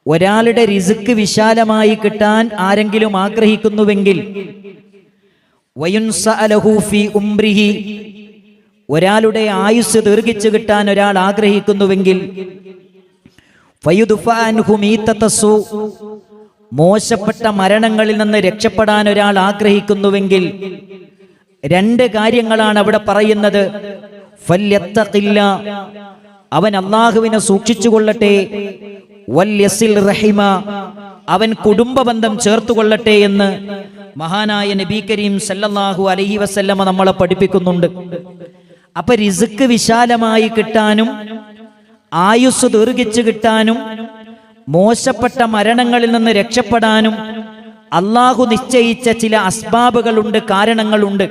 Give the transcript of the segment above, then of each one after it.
ഒരാളുടെ റിസ്ക് വിശാലമായി കിട്ടാൻ ആരെങ്കിലും ആഗ്രഹിക്കുന്നുവെങ്കിൽ, വയുൻസഅലഹു ഫീ ഉംരിഹി, ഒരാളുടെ ആയുസ് ദീർഘിച്ചു കിട്ടാൻ ഒരാൾ ആഗ്രഹിക്കുന്നുവെങ്കിൽ, ഫയുദ്ഫഅ അൻഹു മീതതസ്സു, മോശപ്പെട്ട മരണങ്ങളിൽ നിന്ന് രക്ഷപ്പെടാൻ ഒരാൾ ആഗ്രഹിക്കുന്നുവെങ്കിൽ, രണ്ട് കാര്യങ്ങളാണ് അവിടെ പറയുന്നത്. ഫല്യത്തഖില്ല, അവൻ അല്ലാഹുവിനെ സൂക്ഷിച്ചുകൊള്ളട്ടെ. വല്യസിൽ റഹിമ, അവൻ കുടുംബബന്ധം ചേർത്തുകൊള്ളട്ടെ എന്ന് മഹാനായ നബി കരീം സല്ലല്ലാഹു അലൈഹി വസല്ലമ നമ്മളെ പഠിപ്പിക്കുന്നുണ്ട്. അപ്പൊ റിസ്ക് വിശാലമായി കിട്ടാനും ആയുസ് ദീർഘിച്ചു കിട്ടാനും മോശപ്പെട്ട മരണങ്ങളിൽ നിന്ന് രക്ഷപ്പെടാനും അള്ളാഹു നിശ്ചയിച്ച ചില അസ്ബാബുകളുണ്ട്, കാരണങ്ങളുണ്ട്.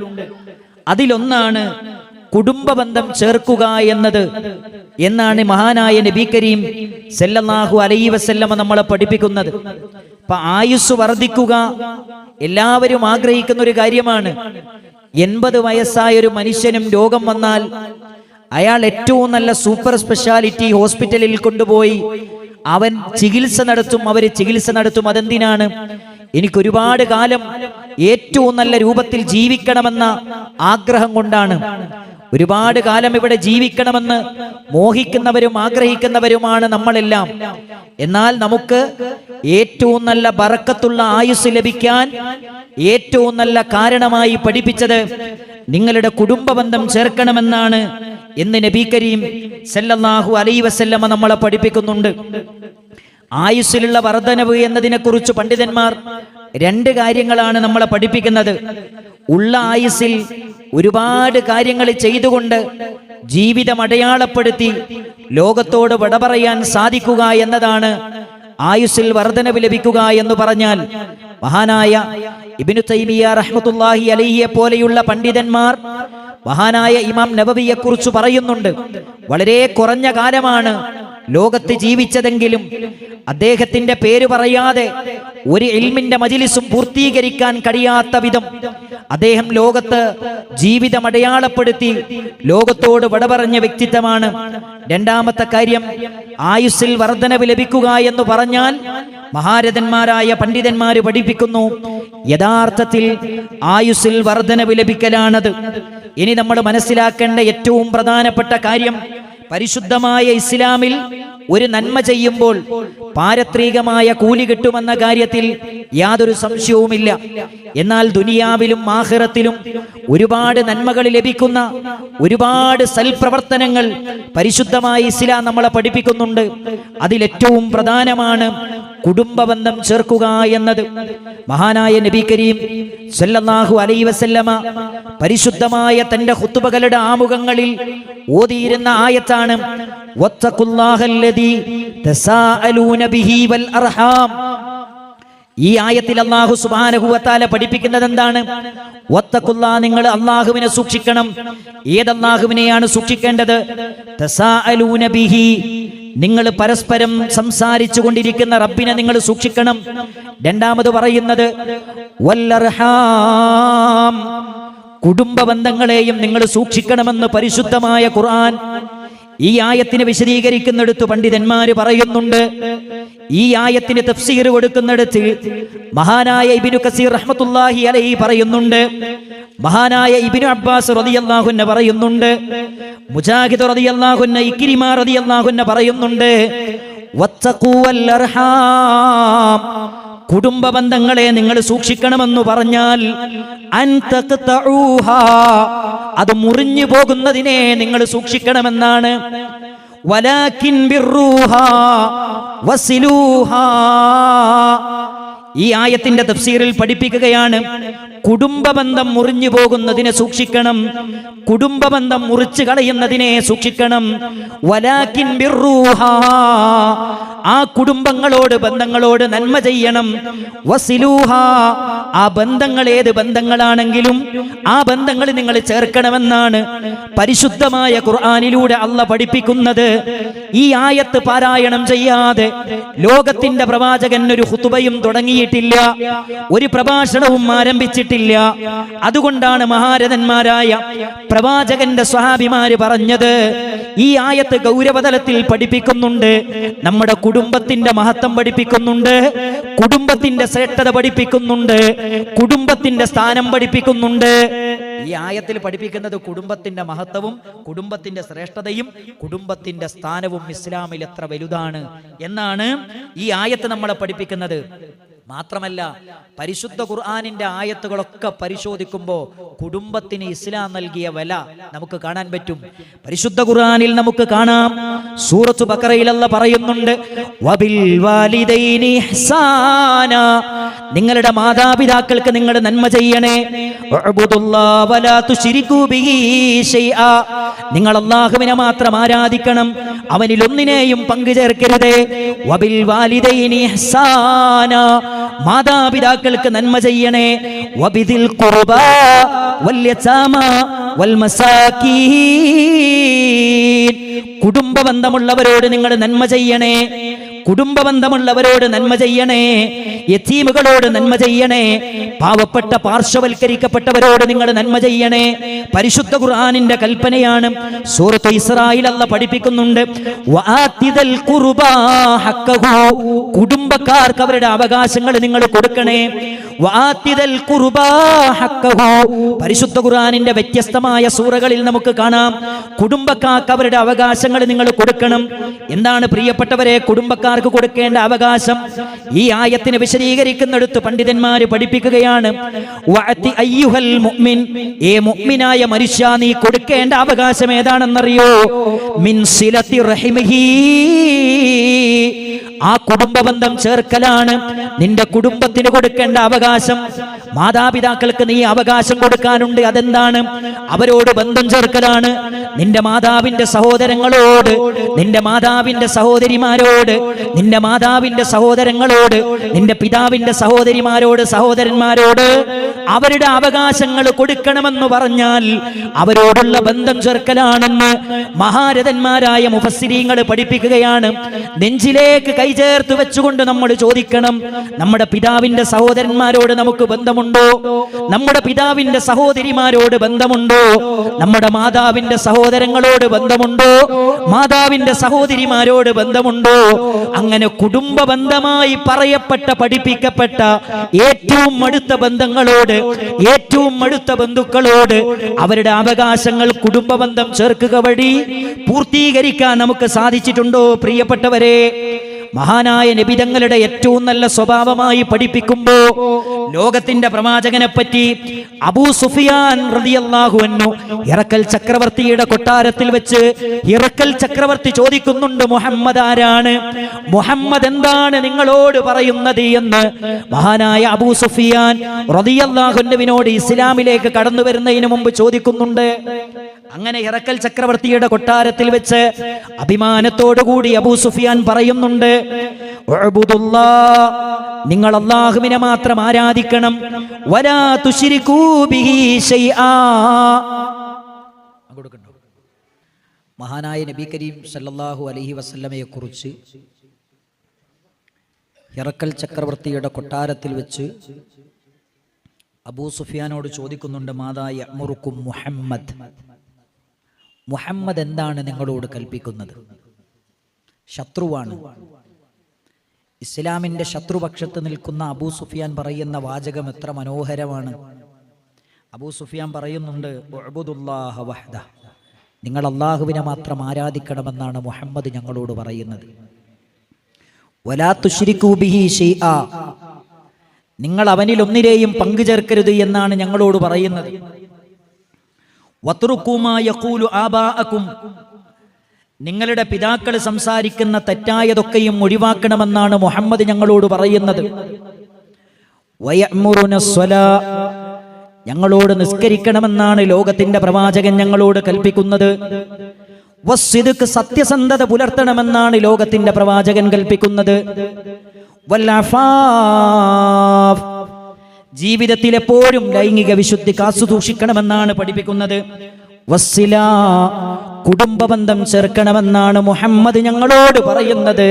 അതിലൊന്നാണ് കുടുംബബന്ധം ചേർക്കുക എന്നത് എന്നാണ് മഹാനായ നബി കരീം സല്ലല്ലാഹു അലൈഹി വസല്ലമ നമ്മളെ പഠിപ്പിക്കുന്നത്. അപ്പൊ ആയുസ് വർദ്ധിക്കുക എല്ലാവരും ആഗ്രഹിക്കുന്ന ഒരു കാര്യമാണ്. 80 വയസ്സായ ഒരു മനുഷ്യനും രോഗം വന്നാൽ അയാൾ ഏറ്റവും നല്ല സൂപ്പർ സ്പെഷ്യാലിറ്റി ഹോസ്പിറ്റലിൽ കൊണ്ടുപോയി അവൻ ചികിത്സ നടത്തും. അതെന്തിനാണ്? എനിക്കൊരുപാട് കാലം ഏറ്റവും നല്ല രൂപത്തിൽ ജീവിക്കണമെന്ന ആഗ്രഹം കൊണ്ടാണ്. ഒരുപാട് കാലം ഇവിടെ ജീവിക്കണമെന്ന് മോഹിക്കുന്നവരും ആഗ്രഹിക്കുന്നവരുമാണ് നമ്മളെല്ലാം. എന്നാൽ നമുക്ക് ഏറ്റവും നല്ല ബറക്കത്തുള്ള ആയുസ് ലഭിക്കാൻ ഏറ്റവും നല്ല കാരണമായി പഠിപ്പിച്ചത് നിങ്ങളുടെ കുടുംബബന്ധം ചേർക്കണമെന്നാണ് എന്ന് നബി കരീം സല്ലല്ലാഹു അലൈഹി വസല്ലമ നമ്മളെ പഠിപ്പിക്കുന്നുണ്ട്. ആയുസ്സിലുള്ള വർധനവ് എന്നതിനെ കുറിച്ച് പണ്ഡിതന്മാർ രണ്ട് കാര്യങ്ങളാണ് നമ്മളെ പഠിപ്പിക്കുന്നത്. ഉള്ള ആയുസ്സിൽ ഒരുപാട് കാര്യങ്ങൾ ചെയ്തുകൊണ്ട് ജീവിതം അടയാളപ്പെടുത്തി ലോകത്തോട് വിട പറയാൻ സാധിക്കുക എന്നതാണ് ആയുസ്സിൽ വർധനവ് ലഭിക്കുക എന്ന് പറഞ്ഞാൽ. മഹാനായ ഇബ്നു തൈമിയ്യ റഹ്മത്തുള്ളാഹി അലൈഹിയെ പോലെയുള്ള പണ്ഡിതന്മാർ മഹാനായ ഇമാം നബവിയെ കുറിച്ച് പറയുന്നുണ്ട്. വളരെ കുറഞ്ഞ കാലമാണ് ലോകത്ത് ജീവിച്ചതെങ്കിലും അദ്ദേഹത്തിന്റെ പേര് പറയാതെ ഒരു ഇൽമിന്റെ മജ്ലിസും പൂർത്തീകരിക്കാൻ കഴിയാത്ത വിധം അദ്ദേഹം ലോകത്ത് ജീവിതം അടയാളപ്പെടുത്തി ലോകത്തോട് വിട പറഞ്ഞ വ്യക്തിത്വമാണ്. രണ്ടാമത്തെ കാര്യം, ആയുസ്സിൽ വർധനവ് ലഭിക്കുക എന്ന് പറഞ്ഞാൽ മഹാരഥന്മാരായ പണ്ഡിതന്മാര് പഠിപ്പിക്കുന്നു, യഥാർത്ഥത്തിൽ ആയുസ്സിൽ വർധനവ് ലഭിക്കലാണത്. ഇനി നമ്മൾ മനസ്സിലാക്കേണ്ട ഏറ്റവും പ്രധാനപ്പെട്ട കാര്യം, പരിശുദ്ധമായ ഇസ്ലാമിൽ ഒരു നന്മ ചെയ്യുമ്പോൾ പാരത്രികമായ കൂലി കിട്ടുമെന്ന കാര്യത്തിൽ യാതൊരു സംശയവുമില്ല. എന്നാൽ ദുനിയാവിലും ആഖിറത്തിലും ഒരുപാട് നന്മകൾ ലഭിക്കുന്ന ഒരുപാട് സൽപ്രവർത്തനങ്ങൾ പരിശുദ്ധമായ ഇസ്ലാം നമ്മളെ പഠിപ്പിക്കുന്നുണ്ട്. അതിലേറ്റവും പ്രധാനമാണ് കുടുംബബന്ധം ചേർക്കുക എന്നത്. മഹാനായ നബി കരീം സല്ലല്ലാഹു അലൈഹി വസല്ലമ പരിശുദ്ധമായ തന്റെ ഖുതുബകളുടെ ആമുഖങ്ങളിൽ ഓതിയിരുന്ന ആയത്താണ് വത്തഖുല്ലാഹല്ലദീ തസാഅലൂന ബിഹി വൽ അർഹാം. ഈ ആയത്തിൽ അല്ലാഹു സുബ്ഹാനഹു വ തആല പഠിപ്പിക്കുന്നത് എന്താണ്? വത്തഖുല്ലാ, നിങ്ങൾ അല്ലാഹുവിനെ സൂക്ഷിക്കണം. ഏതല്ലാഹുവിനെയാണ് സൂക്ഷിക്കേണ്ടത്? തസാഅലൂന ബിഹി, നിങ്ങൾ പരസ്പരം സംസാരിച്ചു കൊണ്ടിരിക്കുന്ന റബ്ബിനെ നിങ്ങൾ സൂക്ഷിക്കണം. രണ്ടാമത് പറയുന്നത് വല്ലർഹാം, കുടുംബ ബന്ധങ്ങളെയും നിങ്ങൾ സൂക്ഷിക്കണമെന്ന് പരിശുദ്ധമായ ഖുർആൻ ഈ ആയത്തിനെ വിശദീകരിക്കുന്നിടത്ത് പണ്ഡിതന്മാര് പറയുന്നുണ്ട്. ഈ ആയത്തിന് തഫ്സീർ കൊടുക്കുന്നിടത്ത് മഹാനായ ഇബ്നു കസീർ റഹ്മത്തുള്ളാഹി അലൈഹി പറയുന്നുണ്ട്, മഹാനായ ഇബ്നു അബ്ബാസ് റളിയല്ലാഹു അൻഹു പറയുന്നുണ്ട്, മുജാഹിദ് റളിയല്ലാഹു അൻഹു, ഇക്രിമ റളിയല്ലാഹു അൻഹു പറയുന്നുണ്ട്, വത്തഖൂ വൽ അർഹാം, കുടുംബ ബന്ധങ്ങളെ നിങ്ങൾ സൂക്ഷിക്കണമെന്ന് പറഞ്ഞാൽ അത് മുറിഞ്ഞു പോകുന്നതിനെ നിങ്ങൾ സൂക്ഷിക്കണമെന്നാണ്. വലാകിൻ ബിർറൂഹാ വസിലൂഹാ, ഈ ആയത്തിന്റെ തഫ്സീറിൽ പഠിപ്പിക്കുകയാണ്, കുടുംബബന്ധം മുറിഞ്ഞു പോകുന്നതിനെ സൂക്ഷിക്കണം, കുടുംബബന്ധം മുറിച്ചു കളയുന്നതിനെ സൂക്ഷിക്കണം. വലാകിൻ ബിർറൂഹാ, ആ കുടുംബങ്ങളോട് ബന്ധങ്ങളോട് നന്മ ചെയ്യണം. വസിലൂഹാ, ആ ബന്ധങ്ങൾ ഏത് ബന്ധങ്ങളാണെങ്കിലും ആ ബന്ധങ്ങൾ നിങ്ങൾ ചേർക്കണമെന്നാണ് പരിശുദ്ധമായ ഖുർആനിലൂടെ അല്ലാഹ് പഠിപ്പിക്കുന്നത്. ഈ ആയത്ത് പാരായണം ചെയ്യാതെ ലോകത്തിന്റെ പ്രവാചകൻ ഒരു ഖുതുബയും തുടങ്ങിയിട്ടില്ല. തുടങ്ങിയിട്ടില്ല, ഒരു പ്രഭാഷണവും ആരംഭിച്ചിട്ടില്ല. അതുകൊണ്ടാണ് മഹാരഥന്മാരായ പ്രവാചകന്റെ സ്വഹാബിമാര് പറഞ്ഞത്, ഈ ആയത്ത് ഗൗരവതലത്തിൽ പഠിപ്പിക്കുന്നുണ്ട്, നമ്മുടെ കുടുംബത്തിന്റെ മഹത്വം പഠിപ്പിക്കുന്നുണ്ട്, കുടുംബത്തിന്റെ ശ്രേഷ്ഠത പഠിപ്പിക്കുന്നുണ്ട്, കുടുംബത്തിന്റെ സ്ഥാനം പഠിപ്പിക്കുന്നുണ്ട്. ഈ ആയത്തിൽ പഠിപ്പിക്കുന്നത് കുടുംബത്തിന്റെ മഹത്വവും കുടുംബത്തിന്റെ ശ്രേഷ്ഠതയും കുടുംബത്തിന്റെ സ്ഥാനവും ഇസ്ലാമിൽ എത്ര വലുതാണ് എന്നാണ് ഈ ആയത്ത് നമ്മളെ പഠിപ്പിക്കുന്നത്. മാത്രമല്ല, പരിശുദ്ധ ഖുർആനിന്റെ ആയത്തുകളൊക്കെ പരിശോധിക്കുമ്പോൾ കുടുംബത്തിന് ഇസ്ലാം നൽകിയ വില നമുക്ക് കാണാൻ പറ്റും. പരിശുദ്ധ ഖുർആനിൽ നമുക്ക് കാണാം, സൂറത്ത് ബഖറയിൽ അല്ലാഹ് പറയുന്നുണ്ട്, വബിൽ വാലിദൈനി ഇഹ്സാന, നിങ്ങളുടെ മാതാപിതാക്കൾക്ക് നിങ്ങൾ നന്മ ചെയ്യണേ. വഅബ്ദുല്ലാഹ വലാ തുശ്രികൂ ബിഹി ശൈആ, നിങ്ങൾ അല്ലാഹുവിനെ മാത്രം ആരാധിക്കണം, അവനിൽ ഒന്നിനെയും പങ്കു ചേർക്കരുതേ. വബിൽ വാലിദൈനി ഇഹ്സാന, മാതാപിതാക്കൾക്ക് നന്മ ചെയ്യണേ. വബിദിൽ ഖുർബാ വൽ യതാമ വൽ മസാകീൻ, കുടുംബ ബന്ധമുള്ളവരോട് നിങ്ങൾ നന്മ ചെയ്യണേ, കുടുംബ ബന്ധമുള്ളവരോട് നന്മ ചെയ്യണേ, യതീമുകളോട് നന്മ ചെയ്യണേ, പാവപ്പെട്ട പാർശ്വവൽക്കരിക്കപ്പെട്ടവരോട് നിങ്ങൾ നന്മ ചെയ്യണേ. പരിശുദ്ധ ഖുർആനിന്റെ കൽപ്പനയാണ്. സൂറത്ത് ഇസ്രായിൽ അല്ലാഹ് പഠിപ്പിക്കുന്നുണ്ട്, വആതിദൽ ഖുർബാ ഹഖഹു, കുടുംബക്കാർക്ക് അവരുടെ അവകാശങ്ങൾ നിങ്ങൾ കൊടുക്കണേ. വആതിദൽ ഖുർബാ ഹഖഹു, പരിശുദ്ധ ഖുർആനിന്റെ വ്യത്യസ്തമായ സൂറകളിൽ നമുക്ക് കാണാം, കുടുംബക്കാർക്ക് അവരുടെ അവകാശങ്ങൾ നിങ്ങൾ കൊടുക്കണം. എന്താണ് പ്രിയപ്പെട്ടവരെ കുടുംബക്കാർക്ക് കൊടുക്കേണ്ട അവകാശം? ഈ ആയത്തിനെ വിശദീകരിക്കുന്നിടത്ത് പണ്ഡിതന്മാര് പഠിപ്പിക്കുകയാണ്, വഅതി അയ്യുഹൽ മുഅ്മിൻ, ഏ മുഅ്മിനായ മനുഷ്യ, നീ കൊടുക്കേണ്ട അവകാശം ഏതാണെന്നറിയോ? മിൻ സിലത്തി റഹിമിഹി, ആ കുടുംബ ബന്ധം ചേർക്കലാണ് നിന്റെ കുടുംബത്തിന് കൊടുക്കേണ്ട അവകാശം. മാതാപിതാക്കൾക്ക് നീ അവകാശം കൊടുക്കാനുണ്ട്, അതെന്താണ്? അവരോട് ബന്ധം ചേർക്കലാണ്. നിന്റെ മാതാവിന്റെ സഹോദരങ്ങളോട്, നിന്റെ മാതാവിന്റെ സഹോദരിമാരോട്, നിന്റെ മാതാവിന്റെ സഹോദരങ്ങളോട്, നിന്റെ പിതാവിന്റെ സഹോദരിമാരോട്, സഹോദരന്മാരോട് അവരുടെ അവകാശങ്ങൾ കൊടുക്കണമെന്ന് പറഞ്ഞാൽ അവരോടുള്ള ബന്ധം ചേർക്കലാണെന്ന് മഹാരഥന്മാരായ മുഫസ്സിരീങ്ങൾ പഠിപ്പിക്കുകയാണ്. നെഞ്ചിലേക്ക് കൈ ചേർത്ത് വെച്ചുകൊണ്ട് നമ്മൾ ചോദിക്കണം, നമ്മുടെ പിതാവിന്റെ സഹോദരന്മാരോട് നമുക്ക് ബന്ധമുണ്ടോ? നമ്മുടെ പിതാവിന്റെ സഹോദരിമാരോട് ബന്ധമുണ്ടോ? നമ്മുടെ മാതാവിന്റെ സഹോദരങ്ങളോട് ബന്ധമുണ്ടോ? മാതാവിന്റെ സഹോദരിമാരോട് ബന്ധമുണ്ടോ? അങ്ങനെ കുടുംബ ബന്ധമായി പറയപ്പെട്ട, പഠിപ്പിക്കപ്പെട്ട ഏറ്റവും അടുത്ത ബന്ധങ്ങളോട്, ഏറ്റവും അടുത്ത ബന്ധുക്കളോട് അവരുടെ അവകാശങ്ങൾ കുടുംബ ബന്ധം ചേർക്കുക വഴി പൂർത്തീകരിക്കാൻ നമുക്ക് സാധിച്ചിട്ടുണ്ടോ പ്രിയപ്പെട്ടവരെ? മഹാനായ നബി തങ്ങളുടെ ഏറ്റവും നല്ല സ്വഭാവമായി പഠിപ്പിക്കുമ്പോ ലോകത്തിന്റെ പ്രവാചകനെ പറ്റി അബൂ സുഫിയാൻ റളിയല്ലാഹു അൻഹു ഹിറക്കൽ ചക്രവർത്തിയുടെ കൊട്ടാരത്തിൽ വെച്ച് ഹിറക്കൽ ചക്രവർത്തി ചോദിക്കുന്നുണ്ട്, മുഹമ്മദ് ആരാണ്? മുഹമ്മദ് എന്താണ് നിങ്ങളോട് പറയുന്നത് എന്ന് മഹാനായ അബൂ സുഫിയാൻ റളിയല്ലാഹു അൻഹുവിനോട് ഇസ്ലാമിലേക്ക് കടന്നു വരുന്നതിന് മുമ്പ് ചോദിക്കുന്നുണ്ട്. അങ്ങനെ ഹിറക്കൽ ചക്രവർത്തിയുടെ കൊട്ടാരത്തിൽ വെച്ച് അഭിമാനത്തോടുകൂടി അബൂ സുഫിയാൻ പറയുന്നുണ്ട്, നിങ്ങൾ അല്ലാഹുവിനെ മാത്രം ആരാധിക്കണം, വലാ തുശ്രികൂ ബിഹി ശൈആ. മഹാനായ നബി കരീം സല്ലല്ലാഹു അലൈഹി വസല്ലമയെ കുറിച്ച് ഹിറക്കൽ ചക്രവർത്തിയുടെ കൊട്ടാരത്തിൽ വെച്ച് അബൂ സുഫിയാനോട് ചോദിക്കുന്നുണ്ട്, മാദാ യഅ്മുറുക്കും മുഹമ്മദ്, മുഹമ്മദ് എന്താണ് നിങ്ങളോട് കൽപ്പിക്കുന്നത്? ശത്രുവാണ്, ഇസ്ലാമിന്റെ ശത്രുപക്ഷത്ത് നിൽക്കുന്ന അബൂ സുഫിയാൻ പറയുന്ന വാചകം എത്ര മനോഹരമാണ്. അബൂ സുഫിയാൻ പറയുന്നുണ്ട്, ഉഅ്ബുദുല്ലാഹ വഹ്ദ, നിങ്ങൾ അല്ലാഹുവിനെ മാത്രം ആരാധിക്കണമെന്നാണ് മുഹമ്മദ് ഞങ്ങളോട് പറയുന്നത്. വലാ തുശ്രികൂ ബിഹി ശൈആ, നിങ്ങൾ അവനിൽ ഒന്നിനെയും പങ്കു ചേർക്കരുത് എന്നാണ് ഞങ്ങളോട് പറയുന്നത്. വത്റുകൂ മാ യഖൂലു ആബാഅകും, നിങ്ങളുടെ പിതാക്കൾ സംസാരിക്കുന്ന തെറ്റായതൊക്കെയും ഒഴിവാക്കണമെന്നാണ് മുഹമ്മദ് ഞങ്ങളോട് പറയുന്നത്. വയഅ്മുറുന സ്വലാ, ഞങ്ങളോട് നിസ്കരിക്കണമെന്നാണ് ലോകത്തിന്റെ പ്രവാചകൻ ഞങ്ങളോട് കൽപ്പിക്കുന്നത്. വസ്സിദ്ഖ്, സത്യസന്ധത പുലർത്തണമെന്നാണ് ലോകത്തിന്റെ പ്രവാചകൻ കൽപ്പിക്കുന്നത്. വൽഅഫാഫ്, ജീവിതത്തിൽ എപ്പോഴും ലൈംഗിക വിശുദ്ധി കാത്തുസൂക്ഷിക്കണമെന്നാണ് പഠിപ്പിക്കുന്നത്. വസ്സിലാ, കുടുംബബന്ധം ചേർക്കണമെന്നാണ് മുഹമ്മദ് ഞങ്ങളോട് പറയുന്നത്.